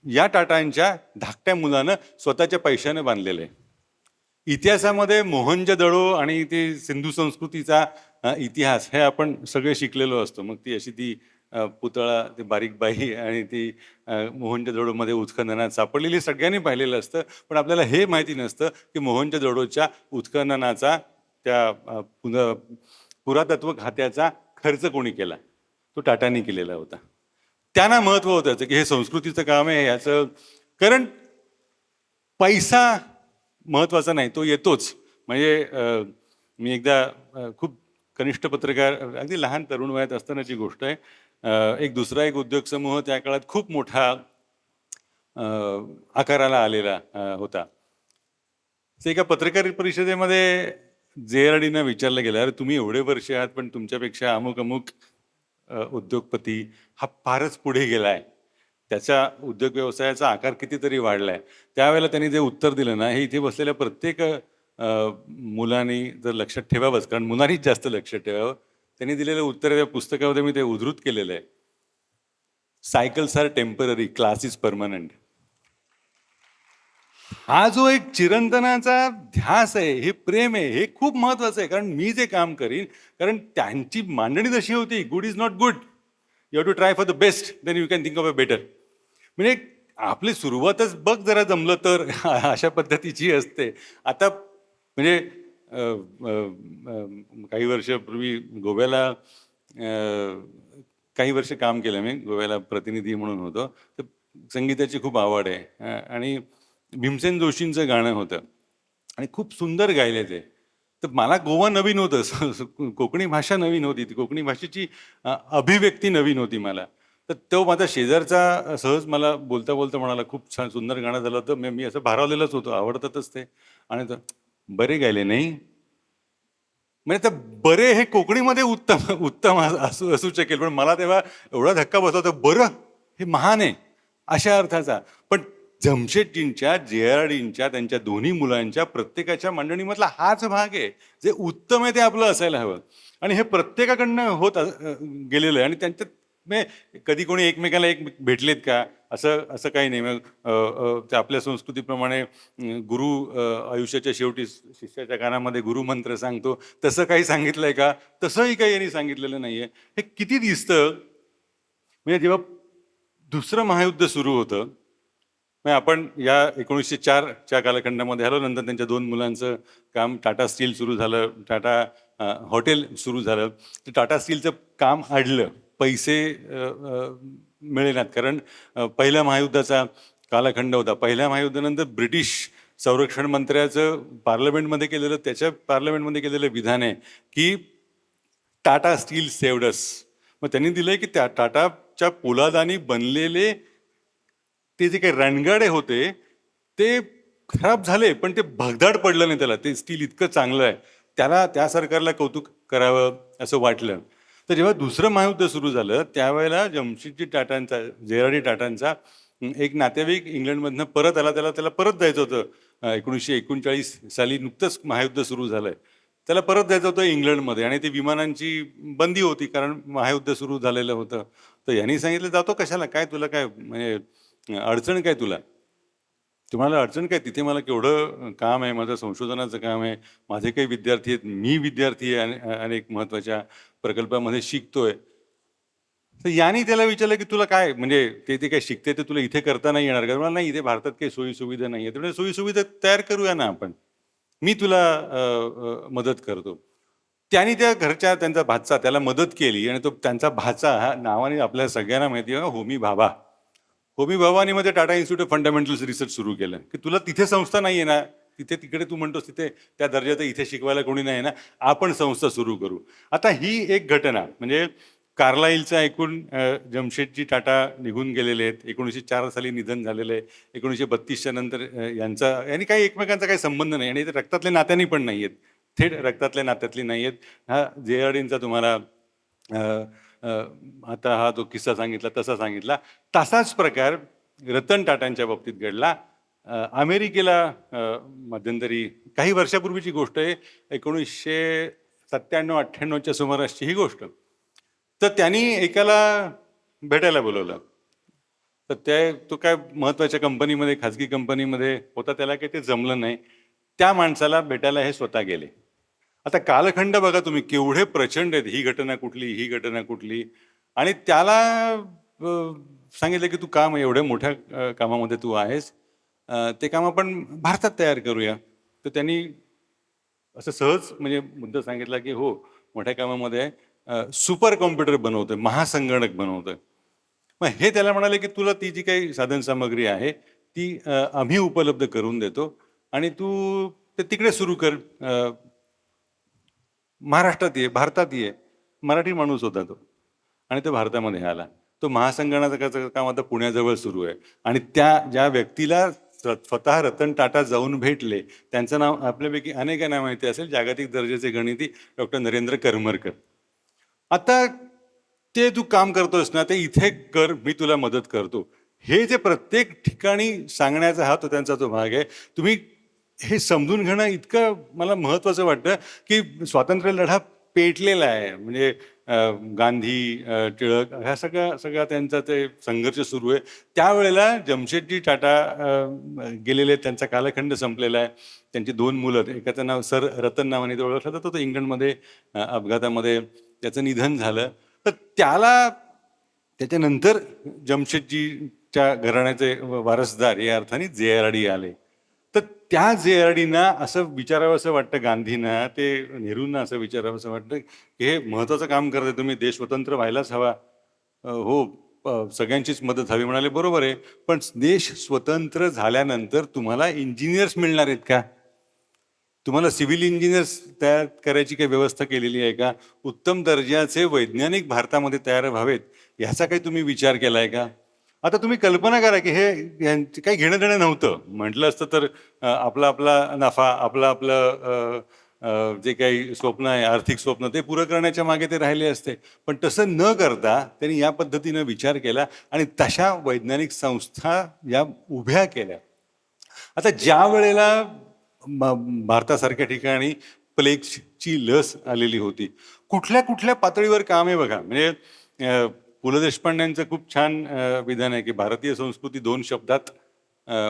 या टाटांच्या धाकट्या मुलानं स्वतःच्या पैशाने बांधलेलं आहे. इतिहासामध्ये मोहनजोदडो आणि ते सिंधू संस्कृतीचा इतिहास हे आपण सगळे शिकलेलो असतो. मग ती अशी ती पुतळा, ते बारीक बाई आणि ती मोहनजोदडोमध्ये उत्खननात सापडलेली सगळ्यांनी पाहिलेलं असतं. पण आपल्याला हे माहिती नसतं की मोहनजोदडोच्या उत्खननाचा त्या पुरातत्व खात्याचा खर्च कोणी केला, तो टाटांनी केलेला होता. त्यांना महत्व होतं की हे संस्कृतीचं काम आहे याचं, कारण पैसा महत्वाचा नाही, तो येतोच. म्हणजे मी एकदा खूप कनिष्ठ पत्रकार, अगदी लहान तरुण वयात असतानाची गोष्ट आहे, एक उद्योग समूह त्या काळात खूप मोठा आकाराला आलेला होता. ते एका पत्रकार परिषदेमध्ये JRDना विचारलं गेलं, अरे तुम्ही एवढे वर्ष आहात पण तुमच्यापेक्षा अमुक अमुक उद्योगपती हा फारच पुढे गेलाय, त्याच्या उद्योग व्यवसायाचा आकार कितीतरी वाढलाय. त्यावेळेला त्यांनी जे उत्तर दिलं ना, हे इथे बसलेल्या प्रत्येक मुलांनी जर लक्षात ठेवावंच, कारण मुलांनीच जास्त लक्षात ठेवावं. त्यांनी दिलेलं उत्तर त्या पुस्तकामध्ये मी ते उद्धृत केलेलं आहे. Cycles are temporary, class is permanent. हा जो एक चिरंतनाचा ध्यास आहे, हे प्रेम आहे, हे खूप महत्वाचं आहे. कारण मी जे काम करीन, कारण त्यांची मांडणी तशी होती, good is not good, you have to try for the best, then you can think of a better. म्हणजे आपली सुरुवातच बघ जरा जमलं तर अशा पद्धतीची असते. आता म्हणजे काही वर्षापूर्वी गोव्याला काही वर्ष काम केलं मी, गोव्याला प्रतिनिधी म्हणून होतो. तर संगीताची खूप आवड आहे आणि भीमसेन जोशींचं गाणं होतं आणि खूप सुंदर गायले ते. तर मला गोवा नवीन होतं, कोकणी भाषा नवीन होती, ती कोकणी भाषेची अभिव्यक्ती नवीन होती मला. तर तो माझा शेजारचा सहज मला बोलता बोलता म्हणाला, खूप छान सुंदर गाणं झालं होतं. मी असं भारावलेलंच होतो, आवडतातच ते. आणि बरे गायले नाही, म्हणजे तर बरे हे कोकणीमध्ये उत्तम उत्तम असू असू शकेल, पण मला तेव्हा एवढा धक्का बसला होता, बरं हे महान आहे अशा अर्थाचा. पण जमशेदजींच्या, JRDंच्या, त्यांच्या दोन्ही मुलांच्या प्रत्येकाच्या मांडणीमधला हाच भाग आहे, जे उत्तम आहे ते आपलं असायला हवं. आणि हे प्रत्येकाकडनं होत गेलेलं आहे. आणि त्यांच्यात म्हणजे कधी कोणी एकमेकाला भेटलेत का, असं असं काही नाही. मग ते आपल्या संस्कृतीप्रमाणे गुरु आयुष्याच्या शेवटी शिष्याच्या कानामध्ये गुरुमंत्र सांगतो, तसं काही सांगितलंय का? तसंही काही यांनी सांगितलेलं नाहीये. हे किती दिसतं म्हणजे जेव्हा दुसरं महायुद्ध सुरू होतं, मग आपण या 1904च्या कालखंडामध्ये आलो. नंतर त्यांच्या 2 मुलांचं काम टाटा स्टील सुरू झालं, टाटा हॉटेल सुरू झालं. तर टाटा स्टीलचं काम अडलं, पैसे मिळेनात. कारण पहिल्या महायुद्धाचा कालखंड होता. पहिल्या महायुद्धानंतर ब्रिटिश संरक्षण मंत्र्याचं पार्लमेंटमध्ये केलेलं, त्याच्या पार्लमेंटमध्ये केलेलं विधान आहे की टाटा स्टील सेव्हड अस. मग त्यांनी दिलंय की त्या टाटाच्या पोलादानी बनलेले ते जे काही रणगाडे होते ते खराब झाले, पण ते भगदाड पडलं नाही त्याला. ते स्टील इतकं चांगलं आहे, त्याला त्या सरकारला कौतुक करावं असं वाटलं. तर जेव्हा दुसरं महायुद्ध सुरू झालं त्यावेळेला जमशेदजी टाटांचा, जे.आर.डी. टाटांचा एक नातेवाईक इंग्लंडमधनं परत आला. त्याला परत जायचं होतं. 1939 साली नुकतंच महायुद्ध सुरू झालंय. त्याला परत जायचं होतं इंग्लंडमध्ये, आणि ती विमानांची बंदी होती कारण महायुद्ध सुरू झालेलं होतं. तर यांनी सांगितलं, जातो कशाला, काय तुला काय म्हणजे अडचण काय तुला, तुम्हाला अडचण काय, तिथे मला केवढं काम आहे, माझं संशोधनाचं काम आहे, माझे काही विद्यार्थी आहेत, मी विद्यार्थी आहे, अनेक महत्त्वाच्या प्रकल्पामध्ये शिकतोय. तर यांनी त्याला विचारलं की तुला काय म्हणजे ते ते काय शिकते ते तुला इथे करता नाही येणार का? मला नाही, इथे भारतात काही सोयीसुविधा नाही आहे. म्हणजे सोयीसुविधा तयार करूया ना आपण, मी तुला मदत करतो. त्यांनी त्या घरच्या त्यांचा भाचा त्याला मदत केली, आणि तो त्यांचा भाचा हा नावाने आपल्या सगळ्यांना माहिती आहे, होमी भाभा. होमी भाभानी मध्ये Tata institute of fundamentals research सुरू केलं की तुला तिथे संस्था नाही आहे ना, तिथे तिकडे तू म्हणतोस तिथे त्या दर्जाचं इथे शिकवायला कोणी नाही ना, आपण संस्था सुरू करू. आता ही एक घटना म्हणजे कार्लाईलचा ऐकून जमशेदजी टाटा निघून गेलेले आहेत. 1904 साली निधन झालेलं आहे. 1932च्या नंतर यांनी काही एकमेकांचा काही संबंध नाही, आणि ते रक्तातल्या नात्यांनी पण नाही आहेत, थेट रक्तातल्या नात्यातली नाही आहेत. हा जे.आर.डींचा तुम्हाला आता हा जो किस्सा सांगितला तसा सांगितला, तसाच प्रकार रतन टाटांच्या बाबतीत घडला. अमेरिकेला मध्यंतरी काही वर्षापूर्वीची गोष्ट आहे, 1997-98च्या सुमारासची ही गोष्ट. तर त्यांनी एकाला भेटायला बोलवलं. तर तो काय महत्वाच्या कंपनीमध्ये, खाजगी कंपनीमध्ये होता, त्याला काही ते जमलं नाही. त्या माणसाला भेटायला हे स्वतः गेले. आता कालखंड बघा तुम्ही, केवढे प्रचंड आहेत, ही घटना कुठली, ही घटना कुठली. आणि त्याला सांगितलं की तू काम, एवढ्या मोठ्या कामामध्ये तू आहेस, ते काम आपण भारतात तयार करूया. तर त्यांनी असं सहज म्हणजे मुद्दा सांगितला की हो, मोठ्या कामामध्ये सुपर कॉम्प्युटर बनवतोय, महासंगणक बनवतोय. मग हे त्याला म्हणाले की तुला ती जी काही साधनसामग्री आहे ती आम्ही उपलब्ध करून देतो, आणि तू ते तिकडे सुरू कर, महाराष्ट्रात ये, भारतात ये. मराठी माणूस होता तो, आणि तो भारतामध्ये आला. तो महासंगणकाचं काम आता पुण्याजवळ सुरू आहे. आणि त्या ज्या व्यक्तीला स्वतः रतन टाटा जाऊन भेटले, त्यांचं नाव आपल्यापैकी अनेकांना माहिती असेल, जागतिक दर्जाचे गणिती डॉक्टर नरेंद्र करमरकर. आता ते तू काम करतोस ना, ते इथे कर, मी तुला मदत करतो. हे जे प्रत्येक ठिकाणी सांगण्याचा हा तो त्यांचा तो भाग आहे. तुम्ही हे समजून घेणं इतकं मला महत्त्वाचं वाटतं की स्वातंत्र्य लढा पेटलेला आहे. म्हणजे गांधी, टिळक, ह्या सगळा त्यांचा ते संघर्ष सुरू आहे. त्यावेळेला जमशेदजी टाटा गेलेले, त्यांचा कालखंड संपलेला आहे. त्यांची 2 मुलं, एकाचं नाव सर रतन नावाने तो ओळखला जातो, तो इंग्लंडमध्ये अपघातामध्ये त्याचं निधन झालं. तर त्याच्यानंतर जमशेदजीच्या घराण्याचे वारसदार या अर्थाने जे.आर.डी. आले. तर त्या जे.आर.डींना असं विचारावं असं वाटतं, गांधींना, ते नेहरूंना असं विचारावं असं वाटतं की हे महत्त्वाचं काम करते तुम्ही, देश स्वतंत्र व्हायलाच हवा. हो, सगळ्यांचीच मदत हवी. म्हणाले बरोबर आहे, पण देश स्वतंत्र झाल्यानंतर तुम्हाला इंजिनियर्स मिळणार आहेत का? तुम्हाला सिव्हिल इंजिनियर्स तयार करायची काही व्यवस्था केलेली आहे का? उत्तम दर्जाचे वैज्ञानिक भारतामध्ये तयार व्हावेत, ह्याचा काही तुम्ही विचार केला आहे का? आता तुम्ही कल्पना करा की हे यांचं काही घेणं देणं नव्हतं. म्हटलं असतं तर आपला आपला नफा, आपलं जे काही स्वप्न आहे, आर्थिक स्वप्न, ते पुरं करण्याच्या मागे ते राहिले असते. पण तसं न करता त्यांनी या पद्धतीनं विचार केला, आणि तशा वैज्ञानिक संस्था या उभ्या केल्या. आता ज्या वेळेला भारतासारख्या ठिकाणी प्लेगची लस आलेली होती, कुठल्या कुठल्या पातळीवर काम आहे बघा. म्हणजे पु ल देशपांड्यांचं खूप छान विधान आहे की भारतीय संस्कृती 2 शब्दात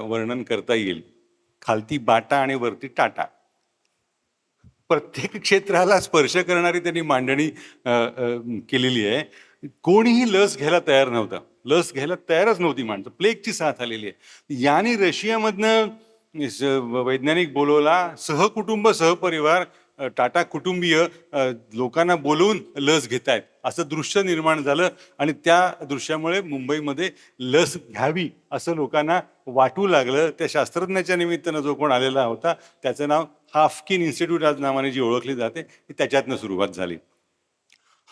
वर्णन करता येईल. खालती बाटा आणि वरती टाटा. प्रत्येक क्षेत्राला स्पर्श करणारी त्यांनी मांडणी केलेली आहे. कोणीही लस घ्यायला तयार नव्हता. लस घ्यायला तयारच नव्हती माणसं. प्लेगची साथ आलेली आहे. याने रशियामधनं वैज्ञानिक बोलवला. सहकुटुंब सहपरिवार टाटा कुटुंबीय लोकांना बोलवून लस घेतायत असं दृश्य निर्माण झालं आणि त्या दृश्यामुळे मुंबईमध्ये लस घ्यावी असं लोकांना वाटू लागलं. त्या शास्त्रज्ञाच्या निमित्तानं जो कोण आलेला होता त्याचं नाव हाफकिन इन्स्टिट्यूट आज नावाने जी ओळखली जाते ती त्याच्यातनं सुरुवात झाली.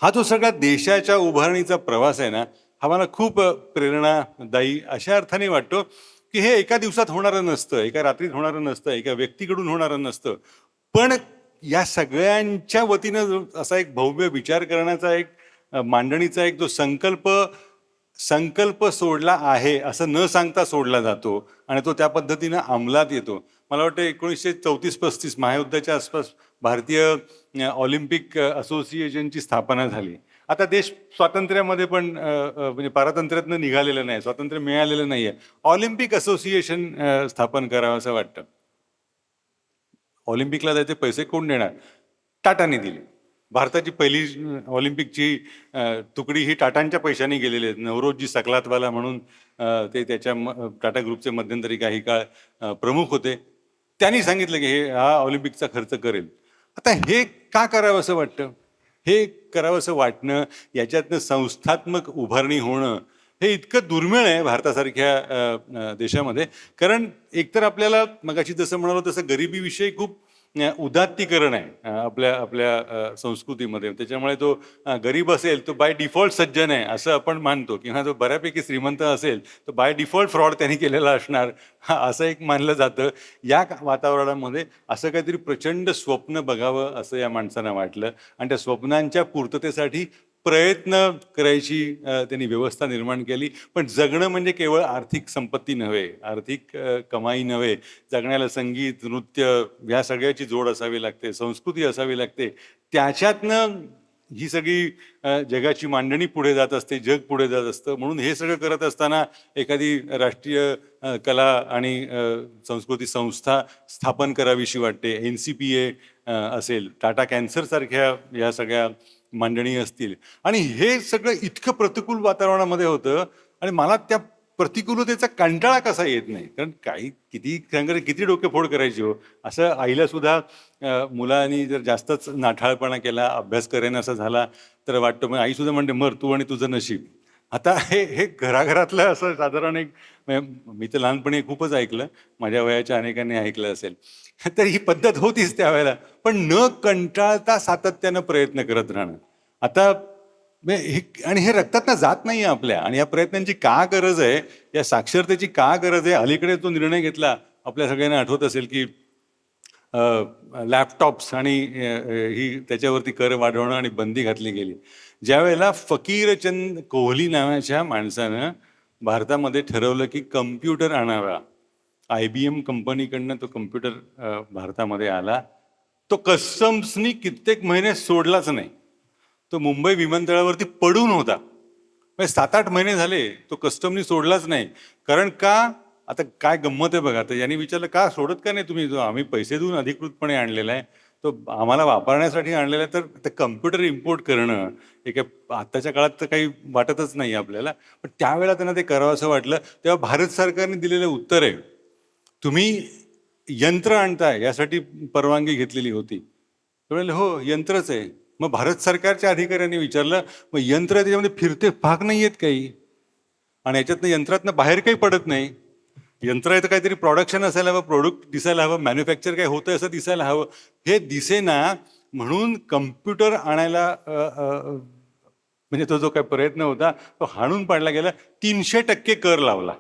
हा जो सगळा देशाच्या उभारणीचा प्रवास आहे ना, हा मला खूप प्रेरणादायी अशा अर्थाने वाटतो की हे एका दिवसात होणारं नसतं, एका रात्रीत होणारं नसतं, एका व्यक्तीकडून होणारं नसतं. पण या सगळ्यांच्या वतीनं असा एक भव्य विचार करण्याचा एक मांडणीचा एक जो संकल्प संकल्प सोडला आहे असं न सांगता सोडला जातो आणि तो त्या पद्धतीनं अंमलात येतो. मला वाटतं 1934-35 महायुद्धाच्या आसपास भारतीय ऑलिम्पिक असोसिएशनची स्थापना झाली. आता देश स्वातंत्र्यामध्ये पण म्हणजे पारतंत्र्यातनं निघालेलं नाही, स्वातंत्र्य मिळालेलं नाही आहे. ऑलिम्पिक असोसिएशन स्थापन करावं असं वाटतं. ऑलिम्पिकला जायचे पैसे कोण देणार? टाटाने दिले. भारताची पहिली ऑलिम्पिकची तुकडी ही टाटांच्या पैशाने गेलेली आहे. नवरोजी सकलातवाला म्हणून ते त्याच्या टाटा ग्रुपचे मध्यंतरी काही काळ प्रमुख होते. त्यांनी सांगितलं की हा ऑलिम्पिकचा खर्च करेल. आता हे का करावं असं वाटतं? हे करावं असं वाटणं, याच्यातनं संस्थात्मक उभारणी होणं हे इतकं दुर्मिळ आहे भारतासारख्या देशामध्ये. कारण एकतर आपल्याला मगाशी जसं म्हणालो तसं गरिबीविषयी खूप उदात्तीकरण आहे आपल्या आपल्या संस्कृतीमध्ये. त्याच्यामुळे तो गरीब असेल तो बाय डिफॉल्ट सज्जन आहे असं आपण मानतो, किंवा जो बऱ्यापैकी श्रीमंत असेल तर बाय डिफॉल्ट फ्रॉड त्यांनी केलेला असणार असं एक मानलं जातं. या वातावरणामध्ये असं काहीतरी प्रचंड स्वप्न बघावं असं या माणसांना वाटलं आणि त्या स्वप्नांच्या पूर्ततेसाठी प्रयत्न करायची त्यांनी व्यवस्था निर्माण केली. पण जगणं म्हणजे केवळ आर्थिक संपत्ती नव्हे, आर्थिक कमाई नव्हे. जगण्याला संगीत, नृत्य या सगळ्याची जोड असावी लागते, संस्कृती असावी लागते. त्याच्यातनं ही सगळी जगाची मांडणी पुढे जात असते, जग पुढे जात असतं. म्हणून हे सगळं करत असताना एखादी राष्ट्रीय कला आणि संस्कृती संस्था स्थापन करावीशी वाटते. NCPA असेल, टाटा कॅन्सरसारख्या या सगळ्या मांडणी असतील. आणि हे सगळं इतकं प्रतिकूल वातावरणामध्ये होतं आणि मला त्या प्रतिकूलतेचा कंटाळा कसा येत नाही. कारण किती डोकेफोड करायची हो. असं आईला सुद्धा मुलांनी जर जास्तच नाठाळपणा केला, अभ्यास करेन असा झाला तर वाटतं, मग आई सुद्धा म्हणते मर तू आणि तुझं नशीब. आता हे हे घराघरातलं असं साधारण एक, मी तर लहानपणी खूपच ऐकलं, माझ्या वयाच्या अनेकांनी ऐकलं असेल. तर ही पद्धत होतीच त्यावेळेला. पण न कंटाळता सातत्यानं प्रयत्न करत राहणं. आता हे आणि हे रक्तातनं जात नाही आहे आपल्या. आणि या प्रयत्नांची का गरज आहे, या साक्षरतेची का गरज आहे? अलीकडे तो निर्णय घेतला, आपल्या सगळ्यांना आठवत असेल की लॅपटॉप्स आणि ही त्याच्यावरती कर वाढवणं आणि बंदी घातली गेली. ज्यावेळेला फकीरचंद कोहली नावाच्या माणसानं भारतामध्ये ठरवलं की कम्प्युटर आणावा, IBM कंपनीकडनं तो कम्प्युटर भारतामध्ये आला. तो कस्टम्सनी कित्येक महिने सोडलाच नाही. तो मुंबई विमानतळावरती पडून होता. 7-8 महिने झाले तो कस्टमनी सोडलाच नाही. कारण का? आता काय गंमत आहे बघा. तर यांनी विचारलं का सोडत का नाही तुम्ही? आम्ही पैसे देऊन अधिकृतपणे आणलेला आहे, तो आम्हाला वापरण्यासाठी आणलेला आहे. तर कम्प्युटर इम्पोर्ट करणं हे काय आत्ताच्या काळात तर काही वाटतच नाही आपल्याला. पण त्यावेळेला त्यांना ते करावं असं वाटलं. तेव्हा भारत सरकारने दिलेलं उत्तर आहे, तुम्ही यंत्र आणताय यासाठी परवानगी घेतलेली होती. त्यावेळेला हो यंत्रच आहे. मग भारत सरकारच्या अधिकाऱ्यांनी विचारलं, मग यंत्र त्याच्यामध्ये फिरते भाग नाही आहेत काही, आणि याच्यातनं यंत्रातनं बाहेर काही पडत नाही. यंत्र आहे तर काहीतरी प्रोडक्शन असायला हवं, प्रोडक्ट दिसायला हवं, मॅन्युफॅक्चर काय होतं असं दिसायला हवं. हे दिसेना. म्हणून कम्प्युटर आणायला म्हणजे तो जो काही प्रयत्न होता तो हाणून पाडला गेला. 300% कर लावला.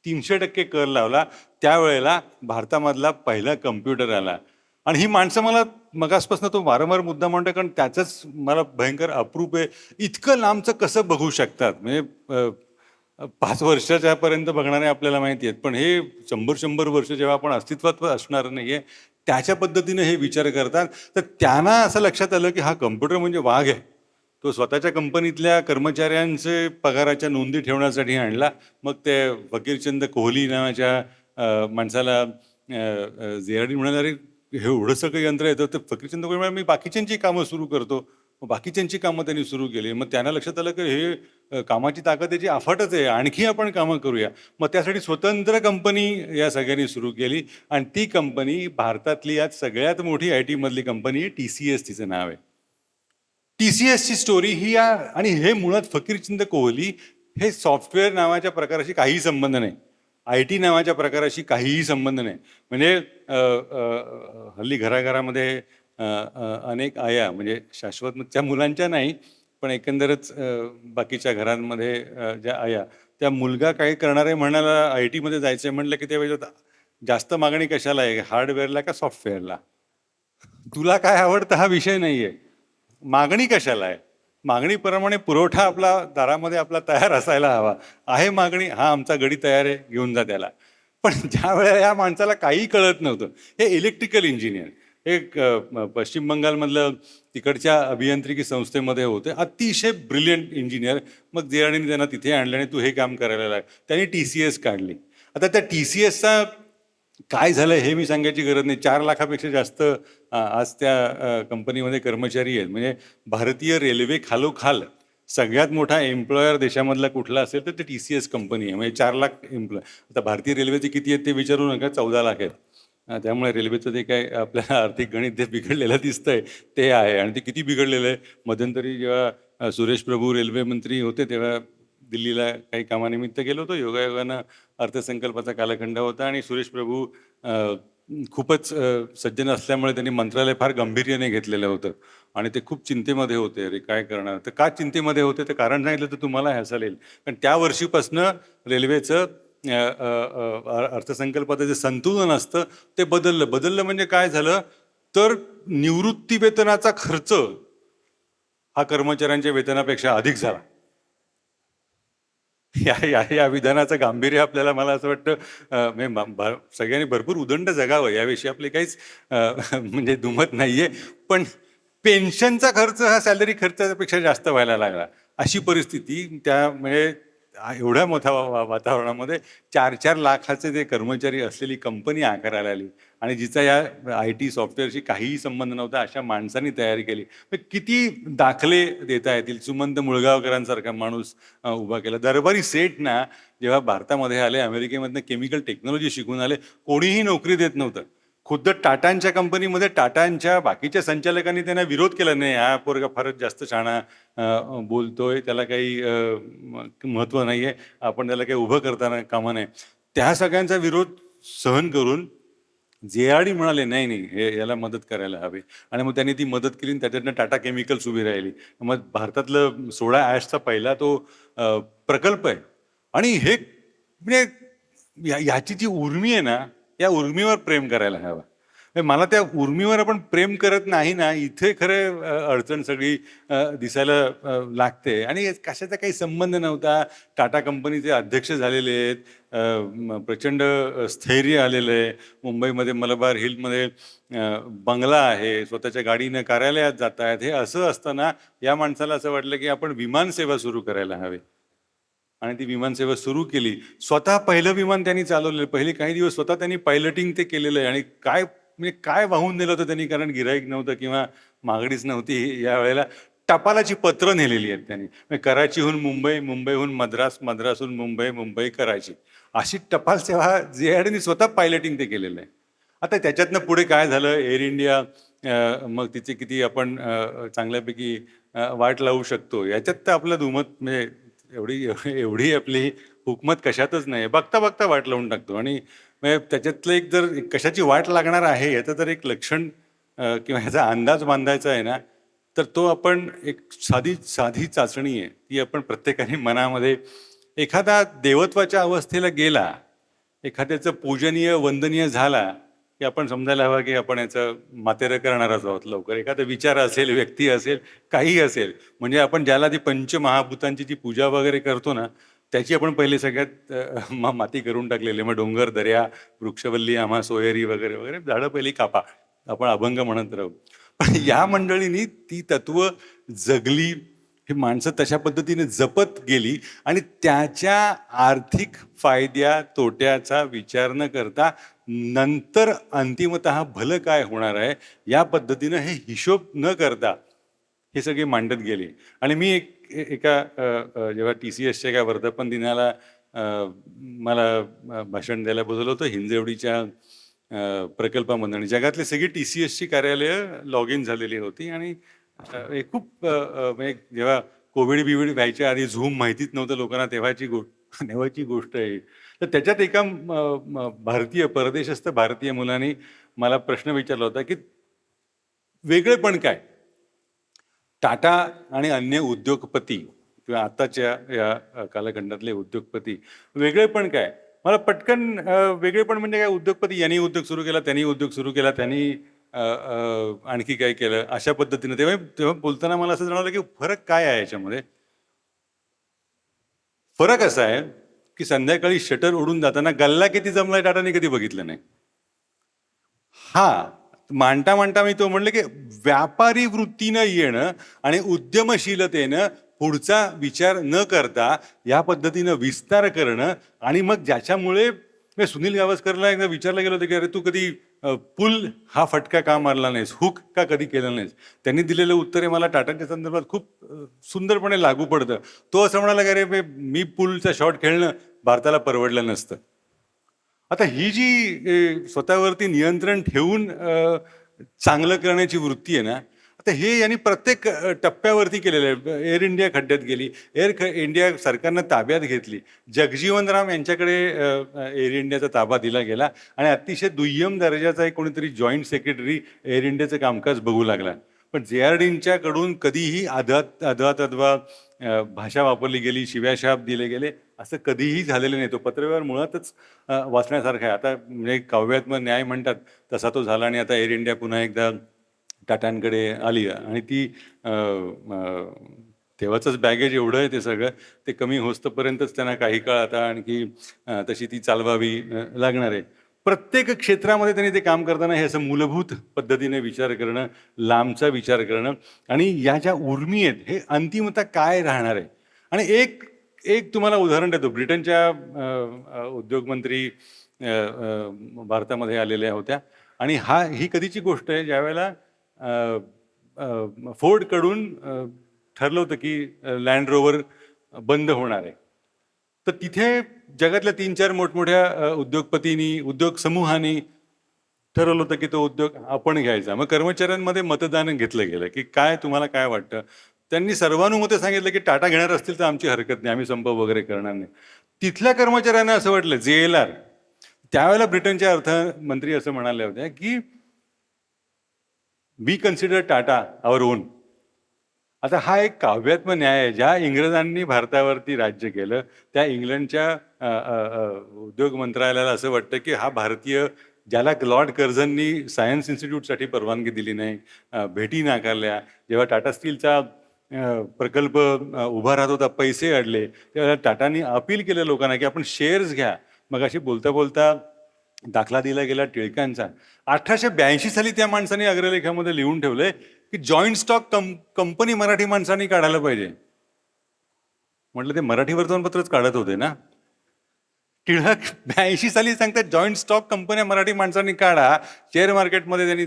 300% कर लावला. त्यावेळेला भारतामधला पहिला कम्प्युटर आला. आणि ही माणसं मला मगासपासून तो वारंवार मुद्दा म्हणतोय कारण त्याचंच मला भयंकर अप्रूप आहे. इतकं लांबचं कसं बघू शकतात? म्हणजे 5 वर्षाच्या पर्यंत बघणारे आपल्याला माहिती आहेत, पण हे 100-100 वर्ष जेव्हा आपण अस्तित्वात असणार नाहीये त्याच्या पद्धतीने हे विचार करतात. तर त्यांना असं लक्षात आलं की हा कम्प्युटर म्हणजे वाघ आहे. तो स्वतःच्या कंपनीतल्या कर्मचाऱ्यांचे पगाराच्या नोंदी ठेवण्यासाठी आणला. मग ते फकीरचंद कोहली नावाच्या माणसाला जे.आर.डी म्हणाले, "अरे हे एवढं सगळं यंत्र येतं." तर फकीरचंद कोहली म्हणाले, "मी बाकीच्यांची कामं सुरू करतो." मग बाकीच्यांची कामं त्यांनी सुरू केली. मग त्यांना लक्षात आलं की हे कामाची ताकद त्याची अफाटच आहे, आणखी आपण कामं करूया. मग त्यासाठी स्वतंत्र कंपनी या सगळ्यांनी सुरू केली आणि ती कंपनी भारतातली आज सगळ्यात मोठी IT मधली कंपनी आहे. TCS तिचं नाव आहे. TCSची स्टोरी ही आणि हे मुळात फकीरचंद कोहली हे सॉफ्टवेअर नावाच्या प्रकाराशी काहीही संबंध नाही. IT नावाच्या प्रकाराशी काहीही संबंध नाही. म्हणजे हल्ली घराघरामध्ये अनेक आया म्हणजे शाश्वत त्या मुलांच्या नाही, पण एकंदरच बाकीच्या घरांमध्ये ज्या आया, त्या मुलगा काही करणार आहे म्हणाला IT मध्ये जायचं आहे म्हटलं की ते विचारतात, जास्त मागणी कशाला आहे? हार्डवेअरला का सॉफ्टवेअरला? तुला काय आवडतं हा विषय नाहीये. मागणी कशाला आहे? मागणीप्रमाणे पुरवठा आपला दारामध्ये आपला तयार असायला हवा. आहे मागणी, हा आमचा गडी तयार आहे, घेऊन जा त्याला. पण ज्या वेळेला या माणसाला काहीही कळत नव्हतं. हे इलेक्ट्रिकल इंजिनियर, एक पश्चिम बंगालमधलं तिकडच्या अभियांत्रिकी संस्थेमध्ये होते. अतिशय ब्रिलियंट इंजिनियर. मग जे.आर.डीने त्यांना तिथे आणलं आणि तू हे काम करायला लाग. त्यांनी TCS काढली. आता त्या TCSचा काय झालं हे मी सांगायची गरज नाही. 4 लाखापेक्षा जास्त आज त्या कंपनीमध्ये कर्मचारी आहेत. म्हणजे भारतीय रेल्वे खालोखाल सगळ्यात मोठा एम्प्लॉयर देशामधला कुठला असेल तर ते TCS कंपनी आहे. म्हणजे 4 लाख एम्प्लॉय. आता भारतीय रेल्वेचे किती आहेत ते विचारू नका, 14 लाख आहेत. त्यामुळे रेल्वेचं ते काय आपल्याला आर्थिक गणित जे बिघडलेलं दिसतंय ते आहे आणि ते किती बिघडलेलं आहे. मध्यंतरी जेव्हा सुरेश प्रभू रेल्वे मंत्री होते तेव्हा दिल्लीला काही कामानिमित्त गेलो होतो. योगायोगानं अर्थसंकल्पाचा कालखंड होता आणि सुरेश प्रभू खूपच सज्जन असल्यामुळे त्यांनी मंत्रालय फार गांभीर्याने घेतलेलं होतं आणि ते खूप चिंतेमध्ये होते. अरे काय करणार? तर का चिंतेमध्ये होते ते कारण सांगितलं तर तुम्हाला हसायला येईल. कारण त्या वर्षीपासनं रेल्वेचं अर्थसंकल्पाचं जे संतुलन असतं ते बदललं. बदललं म्हणजे काय झालं? तर निवृत्ती वेतनाचा खर्च हा कर्मचाऱ्यांच्या वेतनापेक्षा अधिक झाला. या या या विधानाचं गांभीर्य आपल्याला मला असं वाटतं म्हणजे सगळ्यांनी भरपूर उदंड जगावं याविषयी आपली काहीच म्हणजे दुमत नाहीये. पण पेन्शनचा खर्च हा सॅलरी खर्चापेक्षा जास्त व्हायला लागला. अशी परिस्थिती त्या म्हणजे एवढ्या मोठ्या वातावरणामध्ये 4-4 लाखाचे जे कर्मचारी असलेली कंपनी आकाराला आली आणि जिचा या IT सॉफ्टवेअरशी काहीही संबंध नव्हता अशा माणसांनी तयारी केली. किती दाखले देता येतील. सुमंत मुळगावकरांसारखा माणूस उभा केला. दरबारी सेठ ना जेव्हा भारतामध्ये आले, अमेरिकेमधनं केमिकल टेक्नॉलॉजी शिकून आले, कोणीही नोकरी देत नव्हतं. खुद्द टाटांच्या कंपनीमध्ये टाटांच्या बाकीच्या संचालकांनी त्यांना विरोध केला, नाही हा पोरगा फारच जास्त शहाणा बोलतोय, त्याला काही महत्त्व नाही आहे, आपण त्याला काही उभं करताना कामा नये. त्या सगळ्यांचा विरोध सहन करून जे.आर.डी म्हणाले, नाही नाही हे याला मदत करायला हवी आणि मग त्यांनी ती मदत केली आणि त्याच्यातनं टाटा केमिकल्स उभी राहिली. मग भारतातलं सोडा ॲशचा पहिला तो प्रकल्प आहे आणि हे म्हणजे ह्याची जी उर्मी आहे ना, या उर्मीवर प्रेम करायला हवं. मला त्या उर्मीवर आपण प्रेम करत नाही ना, इथे खरं अडचण सगळी दिसायला लागते आणि कशाचा काही संबंध नव्हता. टाटा कंपनीचे अध्यक्ष झालेले आहेत. प्रचंड स्थैर्य आलेलं आहे. मुंबईमध्ये मलबार हिलमध्ये बंगला आहे, स्वतःच्या गाडीनं कार्यालयात जात आहेत. हे असं असताना या माणसाला असं वाटलं की आपण विमानसेवा सुरू करायला हवी आणि ती विमानसेवा सुरू केली. स्वतः पहिलं विमान त्यांनी चालवलेलं. पहिले काही दिवस स्वतः त्यांनी पायलटिंग ते केलेलं आहे आणि काय म्हणजे काय वाहून नेलं होतं त्यांनी, कारण गिऱ्हाईक नव्हतं किंवा मागणीच नव्हती या वेळेला. टपालाची पत्रं नेलेली आहेत त्यांनी. म्हणजे कराचीहून मुंबई, मुंबईहून मद्रास, मद्रासहून मुंबई, मुंबई कराची. अशी टपाल सेवा जे.आर.डीने स्वतः पायलटिंग ते केलेलं आहे. आता त्याच्यातनं पुढे काय झालं, एअर इंडिया मग तिचे किती आपण चांगल्यापैकी वाट लावू शकतो. याच्यात तर आपलं दुमत म्हणजे एवढी एवढी आपली हुकमत कशातच नाही. बघता बघता वाट लावून टाकतो आणि म्हणजे त्याच्यातलं एक जर कशाची वाट लागणार आहे याचं जर एक लक्षण किंवा ह्याचा अंदाज बांधायचा आहे ना, तर तो आपण एक साधी साधी चाचणी आहे. ती आपण प्रत्येकाने मनामध्ये एखादा देवत्वाच्या अवस्थेला गेला, एखाद्याचं पूजनीय, वंदनीय झाला, की आपण समजायला हवं की आपण याचं मातेरं करणारच आहोत लवकर. एखादा विचार असेल, व्यक्ती असेल, काहीही असेल. म्हणजे आपण ज्याला ती पंचमहाभूतांची जी पूजा वगैरे करतो ना, त्याची आपण पहिले सगळ्यात माती करून टाकलेली. मग डोंगर, दऱ्या, वृक्षवल्ली, आम्हा सोयरी वगैरे वगैरे झाडं पहिली कापा. आपण अभंग म्हणत राहू. पण या मंडळींनी ती तत्व जगली. ही माणसं तशा पद्धतीने जपत गेली आणि त्याच्या आर्थिक फायद्या तोट्याचा विचार न करता नंतर अंतिमतः भलं काय होणार आहे या पद्धतीनं हे हिशोब न करता हे सगळे मांडत गेले. आणि मी एका जेव्हा TCSच्या एका वर्धापन दिनाला मला भाषण द्यायला बोलवलं होतं हिंजवडीच्या प्रकल्पामध्ये, आणि जगातली सगळी TCSची कार्यालयं लॉग इन झालेली होती. आणि हे खूप म्हणजे जेव्हा कोविड बिविड व्हायच्या आधी झूम माहितीच नव्हतं लोकांना, तेव्हाची गोष्ट आहे. तर त्याच्यात एका भारतीय परदेशस्थ भारतीय मुलाने मला प्रश्न विचारला होता की वेगळेपण काय, टाटा आणि अन्य उद्योगपती किंवा आताच्या या कालखंडातले उद्योगपती वेगळेपण काय. मला पटकन वेगळेपण म्हणजे काय, उद्योगपती यांनी उद्योग सुरू केला, त्यांनी उद्योग सुरू केला, त्यांनी आणखी काय केलं अशा पद्धतीने. तेव्हा तेव्हा बोलताना मला असं जाणवलं की फरक काय आहे याच्यामध्ये. फरक असा आहे की संध्याकाळी शटर उडून जाताना गल्ला किती जमलाय टाटाने कधी बघितलं नाही. हा मांडता मांडता मी तो म्हणलं की व्यापारी वृत्तीनं येणं आणि उद्यमशीलतेनं पुढचा विचार न करता या पद्धतीनं विस्तार करणं. आणि मग ज्याच्यामुळे मी सुनील गावस्करला एकदा विचारलं गेलं होतं की अरे तू कधी पूल हा फटका का मारला नाहीस, हुक का कधी केलं नाहीस. त्यांनी दिलेलं उत्तर हे मला टाटांच्या संदर्भात खूप सुंदरपणे लागू पडतं. तो असं म्हणाला की अरे मी पूलचा शॉट खेळणं भारताला परवडलं नसतं. आता ही जी स्वतःवरती नियंत्रण ठेवून चांगलं करण्याची वृत्ती आहे ना, आता हे यांनी प्रत्येक टप्प्यावरती केलेलं आहे. एअर इंडिया खड्ड्यात गेली, इंडिया सरकारनं ताब्यात घेतली. जगजीवन राम यांच्याकडे एअर इंडियाचा ताबा दिला गेला आणि अतिशय दुय्यम दर्जाचा एक कोणीतरी जॉईंट सेक्रेटरी एअर इंडियाचं कामकाज बघू लागला. पण JRDकडून कधीही अधवा भाषा वापरली गेली, शिव्याशाप दिले गेले असं कधीही झालेलं नाही. तो पत्रव्यवहार मुळातच वाचण्यासारखा आहे. आता म्हणजे काव्यात्मक न्याय म्हणतात तसा तो झाला. आणि आता एअर इंडिया पुन्हा एकदा टाटांकडे आली आणि ती तेव्हाचंच बॅगेज एवढं आहे ते सगळं ते कमी होस्तपर्यंतच त्यांना काही काळ आता आणखी तशी ती चालवावी लागणार आहे. प्रत्येक क्षेत्रामध्ये त्यांनी ते काम करताना हे असं मूलभूत पद्धतीने विचार करणं, लांबचा विचार करणं आणि या ज्या उर्मी आहेत हे अंतिमतः काय राहणार आहे. आणि एक एक तुम्हाला उदाहरण देतो. ब्रिटनच्या उद्योगमंत्री भारतामध्ये आलेल्या होत्या आणि ही कधीची गोष्ट आहे ज्यावेळेला फोर्डकडून ठरलं होतं की लँड रोवर बंद होणार आहे. तर तिथे जगातल्या 3-4 मोठमोठ्या उद्योग समूहांनी ठरवलं होतं की तो उद्योग आपण घ्यायचा. मग कर्मचाऱ्यांमध्ये मतदान घेतलं गेलं की काय तुम्हाला काय वाटतं. त्यांनी सर्वानुमते सांगितलं की टाटा घेणार असतील तर आमची हरकत नाही, आम्ही संप वगैरे करणार नाही. तिथल्या कर्मचाऱ्यांना असं वाटलं, JLR त्यावेळेला ब्रिटनच्या अर्थमंत्री असं म्हणाले होते की we consider Tata our own. आता हा एक काव्यात्म न्याय आहे. ज्या इंग्रजांनी भारतावरती राज्य केलं त्या इंग्लंडच्या उद्योग मंत्रालयाला असं वाटतं की हा भारतीय, ज्याला लॉर्ड कर्झननी सायन्स इन्स्टिट्यूटसाठी परवानगी दिली नाही, भेटी नाकारल्या, जेव्हा टाटा स्टीलचा प्रकल्प उभा राहत होता, पैसे अडले, तेव्हा टाटांनी अपील केलं लोकांना की आपण शेअर्स घ्या. मग अशी बोलता बोलता दाखला दिला गेला टिळकांचा. 1882 साली त्या माणसाने अग्रलेखामध्ये लिहून ठेवलंय की जॉईंट स्टॉक कंपनी मराठी माणसांनी काढायला पाहिजे. म्हटलं ते मराठी वर्तमानपत्रच काढत होते ना. टिळक 82 साली सांगतात जॉईंट स्टॉक कंपन्या मराठी माणसांनी काढा, शेअर मार्केटमध्ये त्यांनी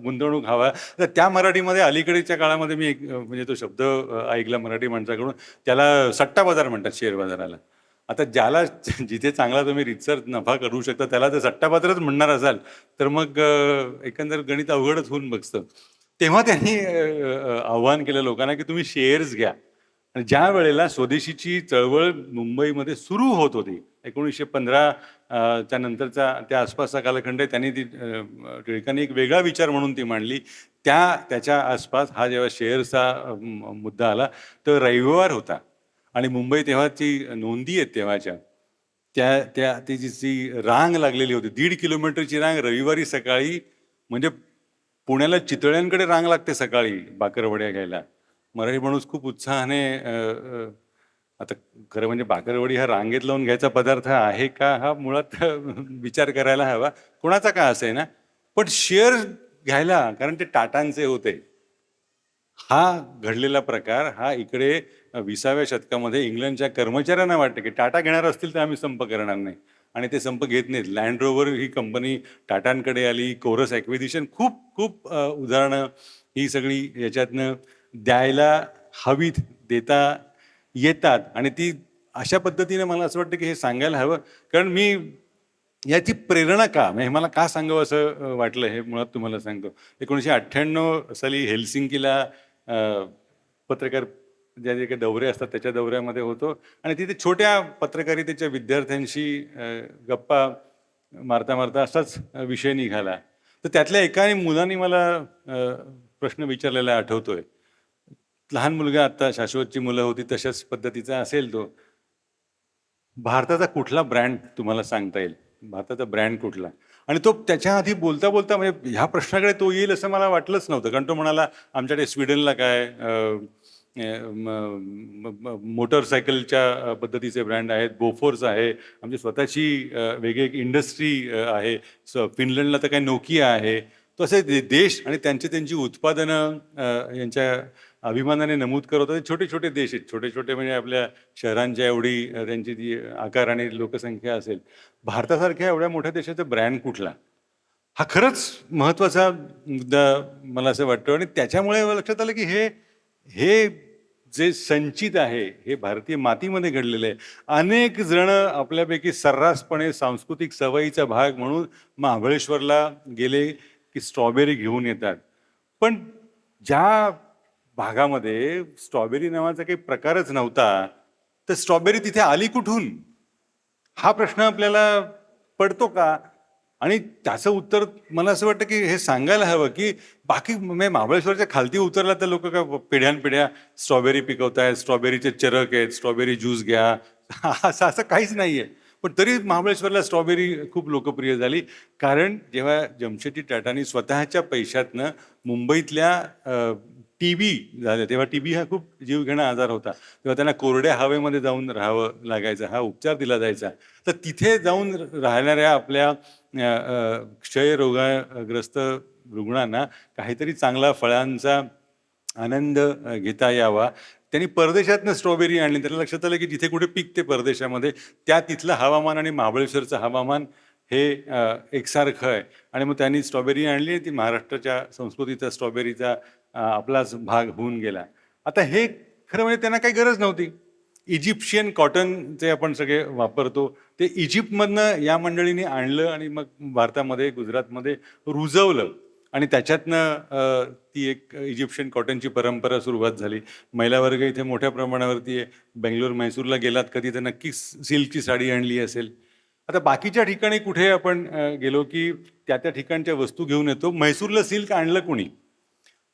गुंतवणूक हवा. तर त्या मराठीमध्ये अलीकडच्या काळामध्ये मी म्हणजे तो शब्द ऐकला मराठी माणसाकडून, त्याला सट्टा बाजार म्हणतात शेअर बाजाराला. आता ज्याला जिथे चांगला तुम्ही रितसर नफा करू शकता त्याला जर सट्टा बाजारच म्हणणार असाल तर मग एकंदर गणित अवघडच होऊन बसतं. तेव्हा त्यांनी आव्हान केलं लोकांना की तुम्ही शेअर्स घ्या. आणि ज्या वेळेला स्वदेशीची चळवळ मुंबईमध्ये सुरू होत होती 1915 च्या नंतरचा त्या आसपासचा कालखंड आहे, त्यांनी ती टिळकांनी एक वेगळा विचार म्हणून ती मांडली. त्याच्या आसपास हा जेव्हा शेअर्सचा मुद्दा आला तर रविवार होता आणि मुंबई तेव्हाची नोंदी आहेत तेव्हाच्या जी रांग लागलेली होती 1.5 किलोमीटरची रांग रविवारी सकाळी. म्हणजे पुण्याला चितळ्यांकडे रांग लागते सकाळी बाकरवड्या घ्यायला. मराठी माणूस खूप उत्साहाने आता खरं म्हणजे भाकरवडी हा रांगेत लावून घ्यायचा पदार्थ आहे का, हा मुळात विचार करायला हवा. कोणाचा का असेना, पण शेअर घ्यायला, कारण ते टाटांचे होते. हा घडलेला प्रकार हा इकडे 20व्या शतकामध्ये इंग्लंडच्या कर्मचाऱ्यांना वाटतं, की टाटा घेणार असतील तर आम्ही संप करणार नाही. आणि ते संप घेत नाहीत. लँड रोव्हर ही कंपनी टाटांकडे आली, कोरस ॲक्विजिशन, खूप खूप उदाहरणं ही सगळी याच्यातनं द्यायला हवीत, देता येतात. आणि ती अशा पद्धतीने मला असं वाटतं, की हे सांगायला हवं. कारण मी याची प्रेरणा का, म्हणजे मला का सांगावं असं वाटलं, हे मुळात तुम्हाला सांगतो. 1998 साली हेल्सिंकीला पत्रकार ज्या जे काही दौरे असतात त्याच्या दौऱ्यामध्ये होतो आणि तिथे छोट्या पत्रकारितेच्या विद्यार्थ्यांशी गप्पा मारता मारता असाच विषय निघाला. तर त्यातल्या एका मुलाने मला प्रश्न विचारलेला आठवतोय. लहान मुलगा, आता शाश्वतची मुलं होती तशाच पद्धतीचा असेल तो. भारताचा कुठला ब्रँड तुम्हाला सांगता येईल? भारताचा ब्रँड कुठला? आणि तो त्याच्या आधी बोलता बोलता, म्हणजे ह्या प्रश्नाकडे तो येईल असं मला वाटलंच नव्हतं. कारण तो म्हणाला, आमच्याकडे स्वीडनला काय मोटरसायकलच्या पद्धतीचे ब्रँड आहेत, बोफोर्स आहे, आमची स्वतःची वेगळी एक इंडस्ट्री आहे, फिनलंडला तर काय नोकिया आहे. तो असे देश आणि त्यांची उत्पादनं यांच्या अभिमानाने नमूद करत होते. छोटे छोटे देश आहेत, छोटे छोटे म्हणजे आपल्या शहरांच्या एवढी त्यांची ती आकार आणि लोकसंख्या असेल. भारतासारख्या एवढ्या मोठ्या देशाचा ब्रँड कुठला? हा खरंच महत्त्वाचा मुद्दा मला असं वाटतं. आणि त्याच्यामुळे लक्षात आलं, की हे हे जे संचित आहे, हे भारतीय मातीमध्ये घडलेलं आहे. अनेक जण आपल्यापैकी सर्रासपणे सांस्कृतिक सवयीचा भाग म्हणून महाबळेश्वरला गेले, की स्ट्रॉबेरी घेऊन येतात. पण ज्या भागामध्ये स्ट्रॉबेरी नावाचा काही प्रकारच नव्हता, तर स्ट्रॉबेरी तिथे आली कुठून? हा प्रश्न आपल्याला पडतो का? आणि त्याचं उत्तर मला असं वाटतं, की हे सांगायला हवं, की बाकी म्हणजे महाबळेश्वरच्या खालती उतरला तर लोक काय पिढ्यानपिढ्या स्ट्रॉबेरी पिकवतायत, स्ट्रॉबेरीचे चरक आहेत, स्ट्रॉबेरी ज्यूस घ्या. असं असं काहीच नाहीये. पण तरी महाबळेश्वरला स्ट्रॉबेरी खूप लोकप्रिय झाली. कारण जेव्हा जमशेदजी टाटांनी स्वतःच्या पैशातनं मुंबईतल्या टीबी झाल्या, तेव्हा टीबी हा खूप जीवघेणा आजार होता. तेव्हा त्यांना कोरड्या हवेमध्ये जाऊन राहावं लागायचं, हा उपचार दिला जायचा. तर तिथे जाऊन राहणाऱ्या आपल्या क्षयरोगाग्रस्त रुग्णांना काहीतरी चांगला फळांचा आनंद घेता यावा. त्यांनी परदेशातनं स्ट्रॉबेरी आणली. त्याला लक्षात आलं, की जिथे कुठे पिकते परदेशामध्ये, त्या तिथलं हवामान आणि महाबळेश्वरचं हवामान हे एकसारखं आहे. आणि मग त्यांनी स्ट्रॉबेरी आणली, ती महाराष्ट्राच्या संस्कृतीचा स्ट्रॉबेरीचा आपलाच भाग होऊन गेला. आता हे खरं म्हणजे त्यांना काही गरज नव्हती. इजिप्शियन कॉटन जे आपण सगळे वापरतो, ते इजिप्तमधनं या मंडळीने आणलं आणि मग भारतामध्ये, गुजरातमध्ये रुजवलं. आणि त्याच्यातनं ती एक इजिप्शियन कॉटनची परंपरा सुरुवात झाली. महिला वर्ग इथे मोठ्या प्रमाणावरती आहे. बेंगलोर, म्हैसूरला गेलात कधी तर नक्कीच सिल्कची साडी आणली असेल. आता बाकीच्या ठिकाणी कुठे आपण गेलो, की त्या ठिकाणच्या वस्तू घेऊन येतो. म्हैसूरला सिल्क आणलं कोणी?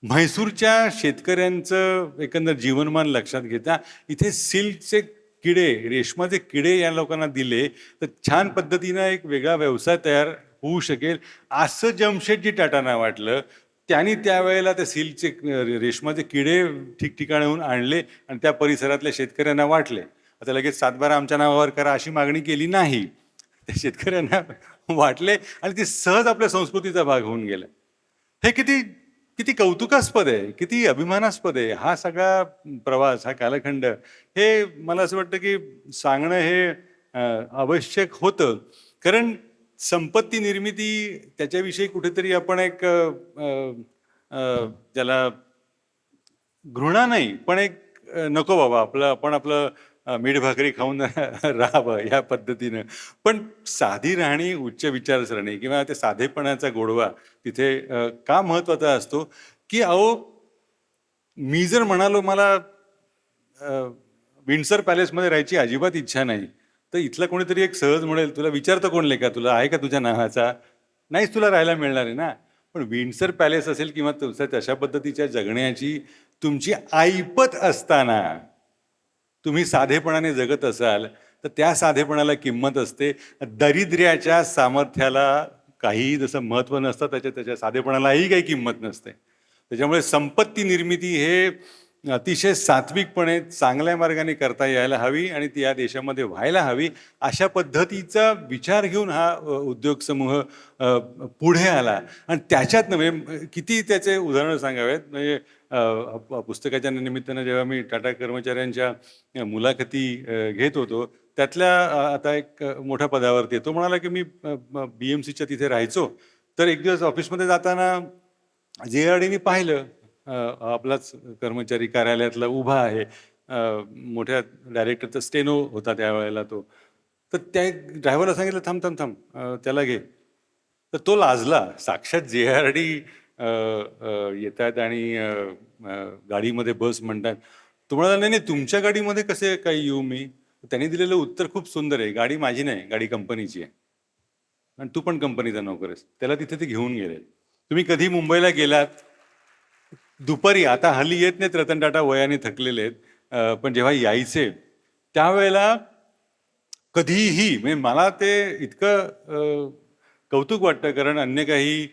म्हैसूरच्या शेतकऱ्यांचं एकंदर जीवनमान लक्षात घेता इथे सिल्कचे किडे, रेशमाचे किडे या लोकांना दिले तर छान पद्धतीनं एक वेगळा व्यवसाय तयार होऊ शकेल, असं जमशेदजी टाटांना वाटलं. त्यांनी त्यावेळेला त्या सिल्कचे रेशमाचे किडे ठिकठिकाणाहून आणले आणि त्या परिसरातल्या शेतकऱ्यांना वाटले. आता लगेच 7/12 आमच्या नावावर करा अशी मागणी केली नाही. त्या शेतकऱ्यांना वाटले आणि ते सहज आपल्या संस्कृतीचा भाग होऊन गेलं. हे किती किती कौतुकास्पद आहे, किती अभिमानास्पद आहे हा सगळा प्रवास, हा कालखंड. हे मला असं वाटतं, की सांगणं हे आवश्यक होतं. कारण संपत्ती निर्मिती त्याच्याविषयी कुठेतरी आपण एक त्याला घृणा नाही, पण एक नको बाबा आपलं आपण आपलं मीठ भाकरी खाऊन राहावं या पद्धतीनं. पण साधी राहणी, उच्च विचारसरणी किंवा ते साधेपणाचा गोडवा तिथे का महत्त्वाचा असतो, की अहो मी जर म्हणालो मला विंडसर पॅलेसमध्ये राहायची अजिबात इच्छा नाही, तर इथला कोणीतरी एक सहज म्हणेल, तुला विचारतं कोण लेका, तुला आहे का तुझ्या नावाचा? नाहीच तुला राहायला मिळणार आहे ना. पण विंडसर पॅलेस असेल किंवा तुमच्या तशा पद्धतीच्या जगण्याची तुमची ऐपत असताना तुम्ही साधेपणाने जगत असाल, तर त्या साधेपणाला किंमत असते. दारिद्र्याच्या सामर्थ्याला काहीही जसं महत्त्व नसतं, त्याच्या साधेपणालाही काही किंमत नसते. त्याच्यामुळे संपत्ती निर्मिती हे अतिशय सात्विकपणे चांगल्या मार्गाने करता यायला हवी आणि ती या देशामध्ये व्हायला हवी, अशा पद्धतीचा विचार घेऊन हा उद्योग समूह पुढे आला. आणि त्याच्यात म्हणजे किती त्याचे उदाहरणं सांगावेत. म्हणजे पुस्तकाच्या निमित्तानं जेव्हा मी टाटा कर्मचाऱ्यांच्या मुलाखती घेत होतो, त्यातल्या आता एक मोठ्या पदावरती आहे. तो म्हणाला की मी BMCच्या तिथे राहायचो, तर एक दिवस ऑफिसमध्ये जाताना JRDनी पाहिलं, आपलाच कर्मचारी कार्यालयातला उभा आहे. मोठ्या डायरेक्टरचा स्टेनो होता त्यावेळेला तो. तर त्या ड्रायव्हरला सांगितलं, थांब थांब थांब, त्याला घे. तर तो लाजला. साक्षात JRD येत आहेत आणि गाडीमध्ये बस म्हणतात. तो म्हणाला, नाही नाही, तुमच्या गाडीमध्ये कसे काय येऊ मी? त्यांनी दिलेलं उत्तर खूप सुंदर आहे. गाडी माझी नाही, गाडी कंपनीची आहे आणि तू पण कंपनीचा नोकर आहेस. त्याला तिथे ते घेऊन गेले. तुम्ही कधी मुंबईला गेलात दुपारी, आता हल्ली येत नाहीत, रतन टाटा वयाने थकलेले आहेत, पण जेव्हा यायचे त्यावेळेला कधीही, म्हणजे मला ते इतकं कौतुक वाटतं, कारण अन्य काही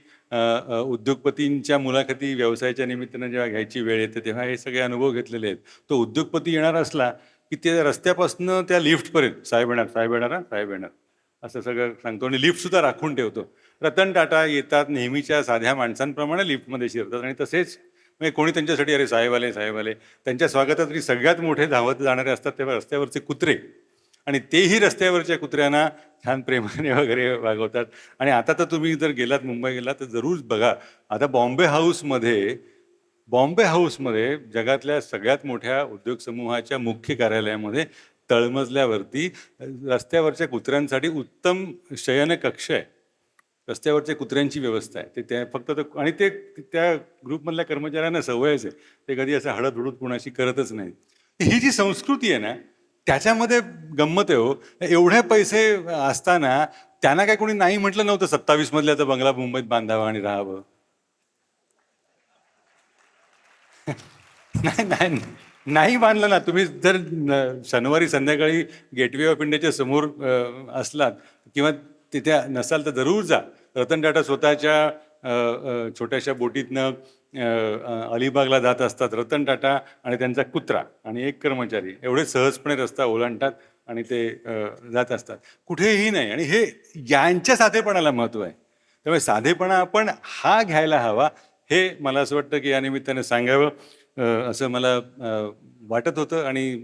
उद्योगपतींच्या मुलाखती व्यवसायाच्या निमित्तानं जेव्हा घ्यायची वेळ येते तेव्हा हे सगळे अनुभव घेतलेले आहेत. तो उद्योगपती येणार असला की ते रस्त्यापासून त्या लिफ्टपर्यंत, साहेब येणार, साहेब येणार, साहेब येणार, असं सगळं सांगतो आणि लिफ्टसुद्धा राखून ठेवतो. रतन टाटा येतात, नेहमीच्या साध्या माणसांप्रमाणे लिफ्टमध्ये शिरतात आणि तसेच म्हणजे कोणी त्यांच्यासाठी अरे साहेब आले, साहेब आले, त्यांच्या स्वागतासाठी सगळ्यात मोठे धावत जाणारे असतात तेव्हा रस्त्यावरचे कुत्रे, आणि तेही रस्त्यावरच्या कुत्र्यांना छान प्रेमाने वगैरे वागवतात. आणि आता तर तुम्ही जर गेलात, मुंबई गेलात, तर जरूर बघा. आता बॉम्बे हाऊसमध्ये जगातल्या सगळ्यात मोठ्या उद्योग समूहाच्या मुख्य कार्यालयामध्ये तळमजल्यावरती रस्त्यावरच्या कुत्र्यांसाठी उत्तम शयन कक्ष आहे. रस्त्यावरच्या कुत्र्यांची व्यवस्था आहे. ते त्या फक्त आणि ते त्या ग्रुपमधल्या कर्मचाऱ्यांना सवयच आहे. ते कधी असं हळदहुडूद कुणाशी करतच नाहीत. ही जी संस्कृती आहे ना, त्याच्यामध्ये गंमत आहे हो. एवढे पैसे असताना त्यांना काय कोणी नाही म्हटलं नव्हतं 27 मधल्याचा बंगला मुंबईत बांधावा आणि राहावं. नाही नाही नाही बांधलं ना. तुम्ही जर शनिवारी संध्याकाळी गेटवे ऑफ इंडियाच्या समोर असलात किंवा तिथे नसाल तर जरूर जा. रतन टाटा स्वतःच्या छोट्याशा बोटीतनं अलिबागला जात असतात. रतन टाटा आणि त्यांचा कुत्रा आणि एक कर्मचारी एवढे सहजपणे रस्ता ओलांडतात आणि ते जात असतात. कुठेही नाही. आणि हे यांच्या साधेपणाला महत्त्व आहे. त्यामुळे साधेपणा आपण हा घ्यायला हवा, हे मला असं वाटतं की या निमित्ताने सांगावं असं मला वाटत होतं. आणि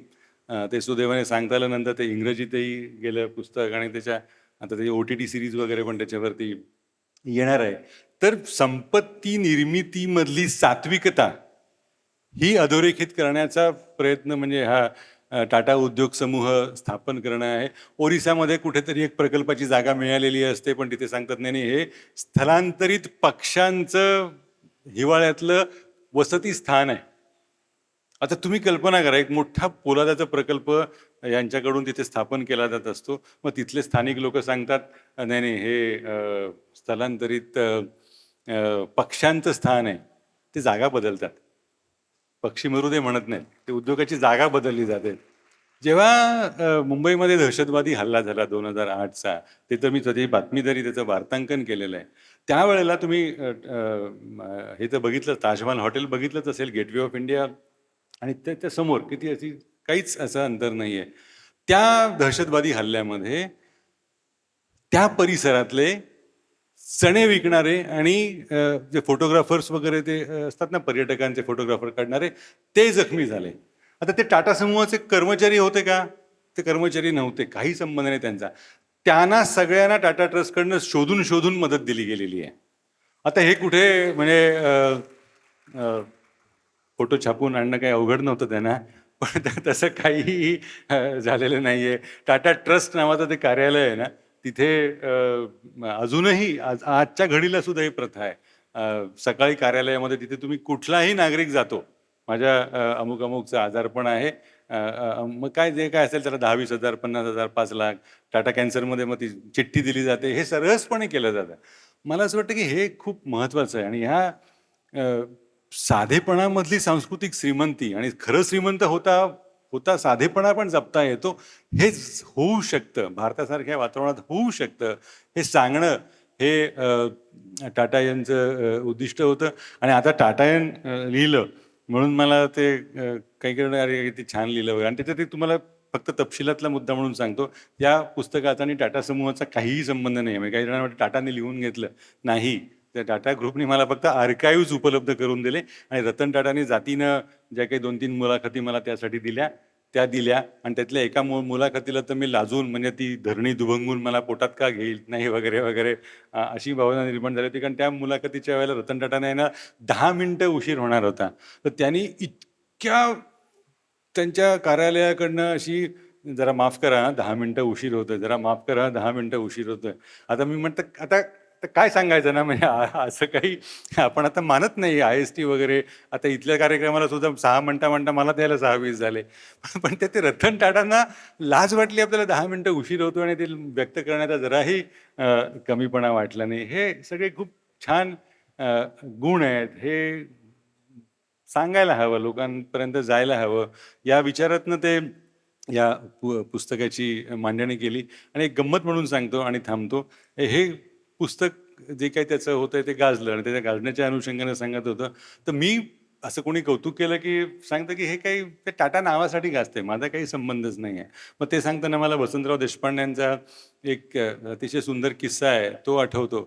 ते सुदैवाने सांगता आल्यानंतर ते इंग्रजीतही गेलं पुस्तक आणि त्याच्या आता त्याची OTT सिरीज वगैरे पण त्याच्यावरती येणार आहे. तर संपत्ती निर्मितीमधली सात्विकता ही अधोरेखित करण्याचा प्रयत्न म्हणजे हा टाटा उद्योग समूह स्थापन करणं आहे. ओरिसामध्ये कुठेतरी एक प्रकल्पाची जागा मिळालेली असते, पण तिथे सांगतात नाही नाही, हे स्थलांतरित पक्ष्यांचं हिवाळ्यातलं वसती स्थान आहे. आता तुम्ही कल्पना करा, एक मोठा पोलादाचा प्रकल्प यांच्याकडून तिथे स्थापन केला जात असतो. मग तिथले स्थानिक लोक सांगतात नाही नाही, हे स्थलांतरित पक्ष्यांचं स्थान आहे. ते जागा बदलतात. पक्षी मरू दे म्हणत नाहीत, ते उद्योगाची जागा बदलली जाते. जेव्हा मुंबईमध्ये दहशतवादी हल्ला झाला 2008चा, ते तर मी त्याची बातमीदारी, त्याचं वार्तांकन केलेलं आहे. त्यावेळेला तुम्ही हे तर बघितलं, ताजमहाल हॉटेल बघितलंच असेल, गेटवे ऑफ इंडिया आणि त्याच्या समोर किती अशी काहीच असं अंतर नाही आहे. त्या दहशतवादी हल्ल्यामध्ये त्या परिसरातले चणे विकणारे आणि जे फोटोग्राफर्स वगैरे ते असतात ना, पर्यटकांचे फोटोग्राफर काढणारे, ते जखमी झाले. आता ते टाटा समूहाचे कर्मचारी होते का? ते कर्मचारी नव्हते, काही संबंध नाही त्यांचा. त्यांना सगळ्यांना टाटा ट्रस्टकडनं शोधून शोधून मदत दिली गेलेली आहे. आता हे कुठे म्हणजे फोटो छापून आणणं काही अवघड नव्हतं त्यांना, पण तसं काहीही झालेलं नाही आहे. टाटा ट्रस्ट नावाचं ते कार्यालय आहे ना, तिथे अजूनही आजच्या घडीला सुद्धा ही प्रथा आहे. सकाळी कार्यालयामध्ये तिथे तुम्ही कुठलाही नागरिक जातो, माझ्या अमुक अमुकचं आजारपण आहे, मग काय जे काय असेल त्याला 10-20 हजार, 50,000, 5 लाख, टाटा कॅन्सरमध्ये मग ती चिठ्ठी दिली जाते. हे सर्रासपणे केलं जातं. मला असं वाटतं की हे खूप महत्त्वाचं आहे. आणि ह्या साधेपणामधली सांस्कृतिक श्रीमंती, आणि खरं श्रीमंत होता होता साधेपणा पण जपता येतो, हेच होऊ शकतं, भारतासारख्या वातावरणात होऊ शकतं, हे सांगणं हे टाटा यांचं उद्दिष्ट होतं. आणि आता टाटा लिहिलं म्हणून मला ते काही काही अरे किती छान लिहिलं वगैरे. आणि त्याच्यात ते तुम्हाला फक्त तपशिलातला मुद्दा म्हणून सांगतो, या पुस्तकाचा आणि टाटा समूहाचा काहीही संबंध नाही आहे. म्हणजे काही जणांना वाटतं टाटाने लिहून घेतलं. नाही. त्या टाटा ग्रुपने मला फक्त आर्काइव्हज उपलब्ध करून दिले आणि रतन टाटाने जातीनं ज्या काही 2-3 मुलाखती मला त्यासाठी दिल्या, त्या दिल्या. आणि त्यातल्या एका मुलाखतीला तर मी लाजून, म्हणजे ती धरणी दुभंगून मला पोटात का घेईल नाही वगैरे वगैरे अशी भावना निर्माण झाली होती. कारण त्या मुलाखतीच्या वेळेला रतन टाटाने ना 10 मिनिटं उशीर होणार होता. तर त्यांनी इतक्या त्यांच्या कार्यालयाकडनं अशी, जरा माफ करा हां, 10 मिनिटं उशीर होतोय, जरा माफ करा 10 मिनिटं उशीर होतोय. आता मी म्हणतं आता आता काय सांगायचं ना, म्हणजे असं काही आपण आता मानत नाही IST वगैरे. आता इथल्या कार्यक्रमाला सुद्धा 6 म्हणता मला द्यायला 6-20 झाले. पण ते रतन टाटांना लाज वाटली आपल्याला 10 मिनिटं उशीर होतो आणि ते व्यक्त करण्याचा जराही कमीपणा वाटला नाही. हे सगळे खूप छान गुण आहेत. हे सांगायला हवं, लोकांपर्यंत जायला हवं. या विचारातनं ते या पुस्तकाची मांडणी केली. आणि एक गंमत म्हणून सांगतो आणि थांबतो. हे पुस्तक जे काही त्याचं होतं ते गाजलं आणि त्याच्या गाजण्याच्या अनुषंगाने सांगत होतं. तर मी असं कोणी कौतुक केलं की सांगतं की हे काही ते टाटा नावासाठी गाजते, माझा काही संबंधच नाही आहे. मग ते सांगताना मला वसंतराव देशपांड्यांचा एक अतिशय सुंदर किस्सा आहे, तो आठवतो.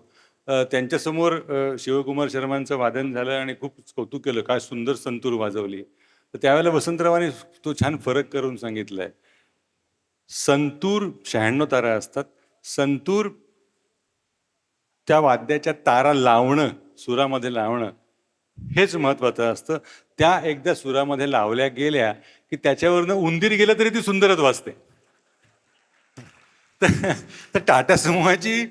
त्यांच्यासमोर शिवकुमार शर्मांचं वादन झालं आणि खूप कौतुक केलं, काय सुंदर संतूर वाजवली. तर त्यावेळेला वसंतरावांनी तो छान फरक करून सांगितलाय. संतूर 96 तारा असतात. संतूर त्या वाद्याच्या तारा लावणं, सुरामध्ये लावणं हेच महत्वाचं असतं. त्या एकदा सुरामध्ये लावल्या गेल्या की त्याच्यावरनं उंदीर गेलं तरी ती सुंदरच वाजते. तर तर टाटा समूहाची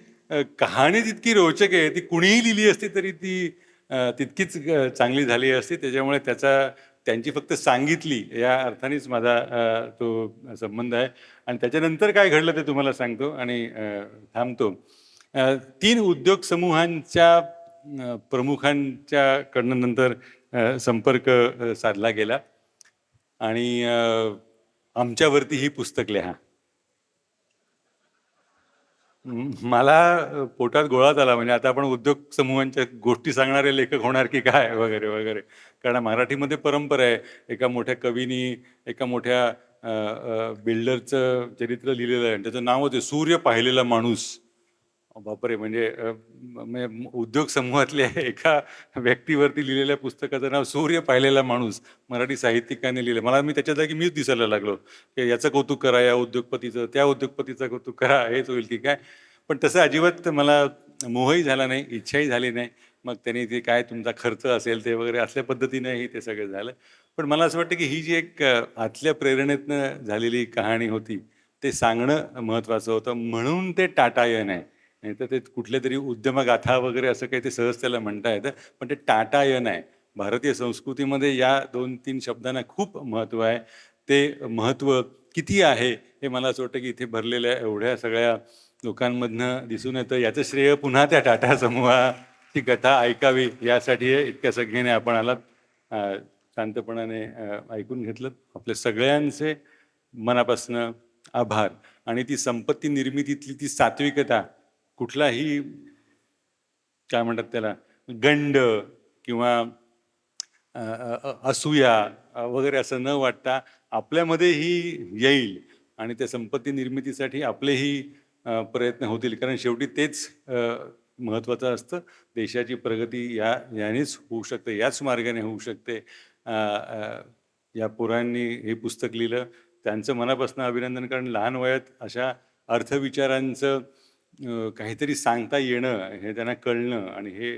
कहाणी तितकी रोचक आहे. ती कुणीही लिहिली असती तरी ती तितकीच चांगली झाली असती. त्याच्यामुळे त्यांची फक्त सांगितली या अर्थानेच माझा तो संबंध आहे. आणि त्याच्यानंतर काय घडलं ते तुम्हाला सांगतो आणि थांबतो. 3 उद्योग समूहांच्या प्रमुखांच्याकडनं नंतर संपर्क साधला गेला आणि आमच्यावरती ही पुस्तक लिहा. मला पोटात गोळाच आला. म्हणजे आता आपण उद्योग समूहांच्या गोष्टी सांगणारे लेखक होणार की काय वगैरे वगैरे. कारण मराठीमध्ये परंपरा आहे. एका मोठ्या कवीनी एका मोठ्या बिल्डरचं चरित्र लिहिलेलं आहे. त्याचं नावच आहे सूर्य पाहिलेला माणूस. बापरे! म्हणजे म्हणजे उद्योग समूहातल्या एका व्यक्तीवरती लिहिलेल्या पुस्तकाचं नाव सूर्य पाहिलेला माणूस. मराठी साहित्यिकाने लिहिलं. मी त्याच्या जागी मीच दिसायला लागलो, की याचं कौतुक करा या उद्योगपतीचं, त्या उद्योगपतीचं कौतुक करा, हेच होईल की काय. पण तसं अजिबात मला मोहही झाला नाही, इच्छाही झाली नाही. मग त्यांनी ते काय तुमचा खर्च असेल ते वगैरे असल्या पद्धतीनेही ते सगळं झालं. पण मला असं वाटतं की ही जी एक आतल्या प्रेरणेतनं झालेली कहाणी होती, ते सांगणं महत्त्वाचं होतं. म्हणून ते टाटायन आहे. नाहीतर ते कुठल्यातरी उद्यमगाथा वगैरे असं काही ते सहज त्याला म्हणता येतं. पण ते टाटायन आहे. भारतीय संस्कृतीमध्ये या 2-3 शब्दांना खूप महत्त्व आहे. ते महत्त्व किती आहे हे मला असं वाटतं की इथे भरलेल्या एवढ्या सगळ्या लोकांमधनं दिसून येतं. याचं श्रेय पुन्हा त्या टाटा समूहाची कथा ऐकावी यासाठी आहे. इतक्या संख्येने आपण आलात. शांतपणाने ऐकून घेतलं. आपल्या सगळ्यांचे मनापासनं आभार. आणि ती संपत्ती निर्मितीतली ती सात्विकता, कुठलाही काय म्हणतात त्याला गंड किंवा असूया वगैरे असं न वाटता आपल्यामध्येही येईल आणि त्या संपत्ती निर्मितीसाठी आपलेही प्रयत्न होतील. कारण शेवटी तेच महत्त्वाचं असतं. देशाची प्रगती यानेच होऊ शकते, याच मार्गाने होऊ शकते. या पोरांनी हे पुस्तक लिहिलं, त्यांचं मनापासून अभिनंदन. कारण लहान वयात अशा अर्थविचारांचं काहीतरी सांगता येणं, हे त्यांना कळणं आणि हे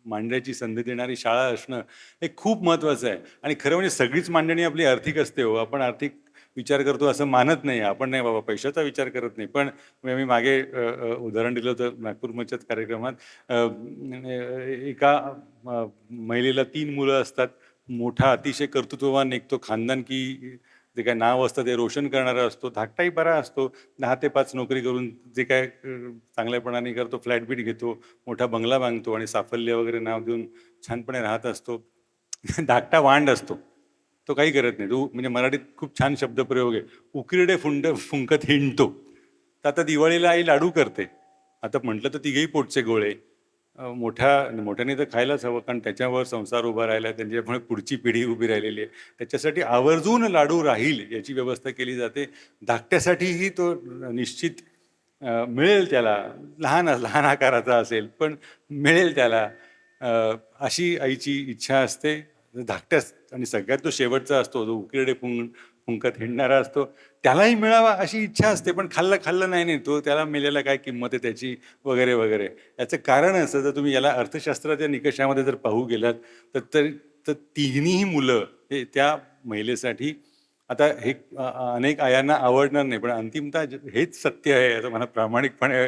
मांडण्याची संधी देणारी शाळा असणं हे खूप महत्त्वाचं आहे. आणि खरं म्हणजे सगळीच मांडणी आपली आर्थिक असते हो. आपण आर्थिक विचार करतो असं मानत नाही. आपण नाही बाबा पैशाचा विचार करत नाही. पण मी मागे उदाहरण दिलं होतं नागपूर मंचात कार्यक्रमात. एका महिलेला 3 मुलं असतात. मोठा अतिशय कर्तृत्ववान निघतो, खानदान की जे काही नाव असतं ते रोशन करणारा असतो. धाकटाही बरा असतो. 10 ते 5 नोकरी करून जे काय चांगल्यापणाने करतो, फ्लॅट बीट घेतो, मोठा बंगला बांधतो आणि साफल्य वगैरे नाव देऊन छानपणे राहत असतो. धाकटा वांड असतो. तो काही करत नाही. तो म्हणजे मराठीत खूप छान शब्दप्रयोग आहे. उकिरडे फुंकत हिंडतो. तर आता दिवाळीला आई लाडू करते. आता म्हटलं तर तिघेही पोटचे गोळे. मोठ्याने तर खायलाच हवं, कारण त्याच्यावर संसार उभा राहिला आहे, त्यांच्यामुळे पुढची पिढी उभी राहिलेली आहे. त्याच्यासाठी आवर्जून लाडू राहील याची व्यवस्था केली जाते. धाकट्यासाठीही तो निश्चित मिळेल त्याला. लहान आकाराचा असेल, पण मिळेल त्याला. अशी आईची इच्छा असते. धाकट्यास आणि सगळ्यात तो शेवटचा असतो, जो उकिरडे फुंकत हिंडणारा असतो, त्यालाही मिळावा अशी इच्छा असते. पण खाल्लं नाही नाही, तो त्याला मेलेला काय किंमत आहे त्याची, वगैरे वगैरे. याचं कारण असं, जर तुम्ही याला अर्थशास्त्राच्या निकषामध्ये जर पाहू गेलात, तर तर तर तिन्हीही मुलं हे त्या महिलेसाठी, आता हे अनेक आयांना आवडणार नाही, पण अंतिमतः हेच सत्य आहे असं मला प्रामाणिकपणे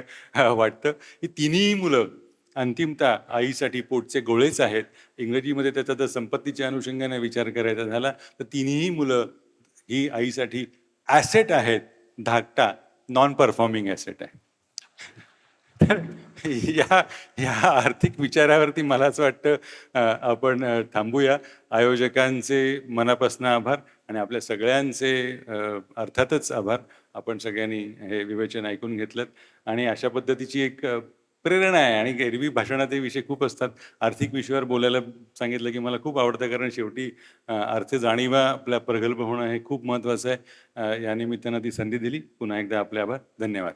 वाटतं, की तिन्ही मुलं अंतिमतः आईसाठी पोटचे गोळेच आहेत. इंग्रजीमध्ये त्याचा जर संपत्तीच्या अनुषंगाने विचार करायचा झाला, तर तिन्ही मुलं ही आईसाठी ॲसेट आहेत. धाकटा नॉन परफॉर्मिंग ॲसेट आहे. तर या या आर्थिक विचारावरती मला असं वाटतं आपण थांबूया. आयोजकांचे मनापासून आभार आणि आपल्या सगळ्यांचे अर्थातच आभार. आपण सगळ्यांनी हे विवेचन ऐकून घेतलं आणि अशा पद्धतीची एक प्रेरणा आहे. आणि एरवी भाषणात हे विषय खूप असतात. आर्थिक विषयावर बोलायला सांगितलं की मला खूप आवडतं, कारण शेवटी अर्थ जाणीवा आपल्या प्रगल्भ होणं हे खूप महत्त्वाचं आहे. या निमित्तानं ती संधी दिली. पुन्हा एकदा आपले आभार. धन्यवाद.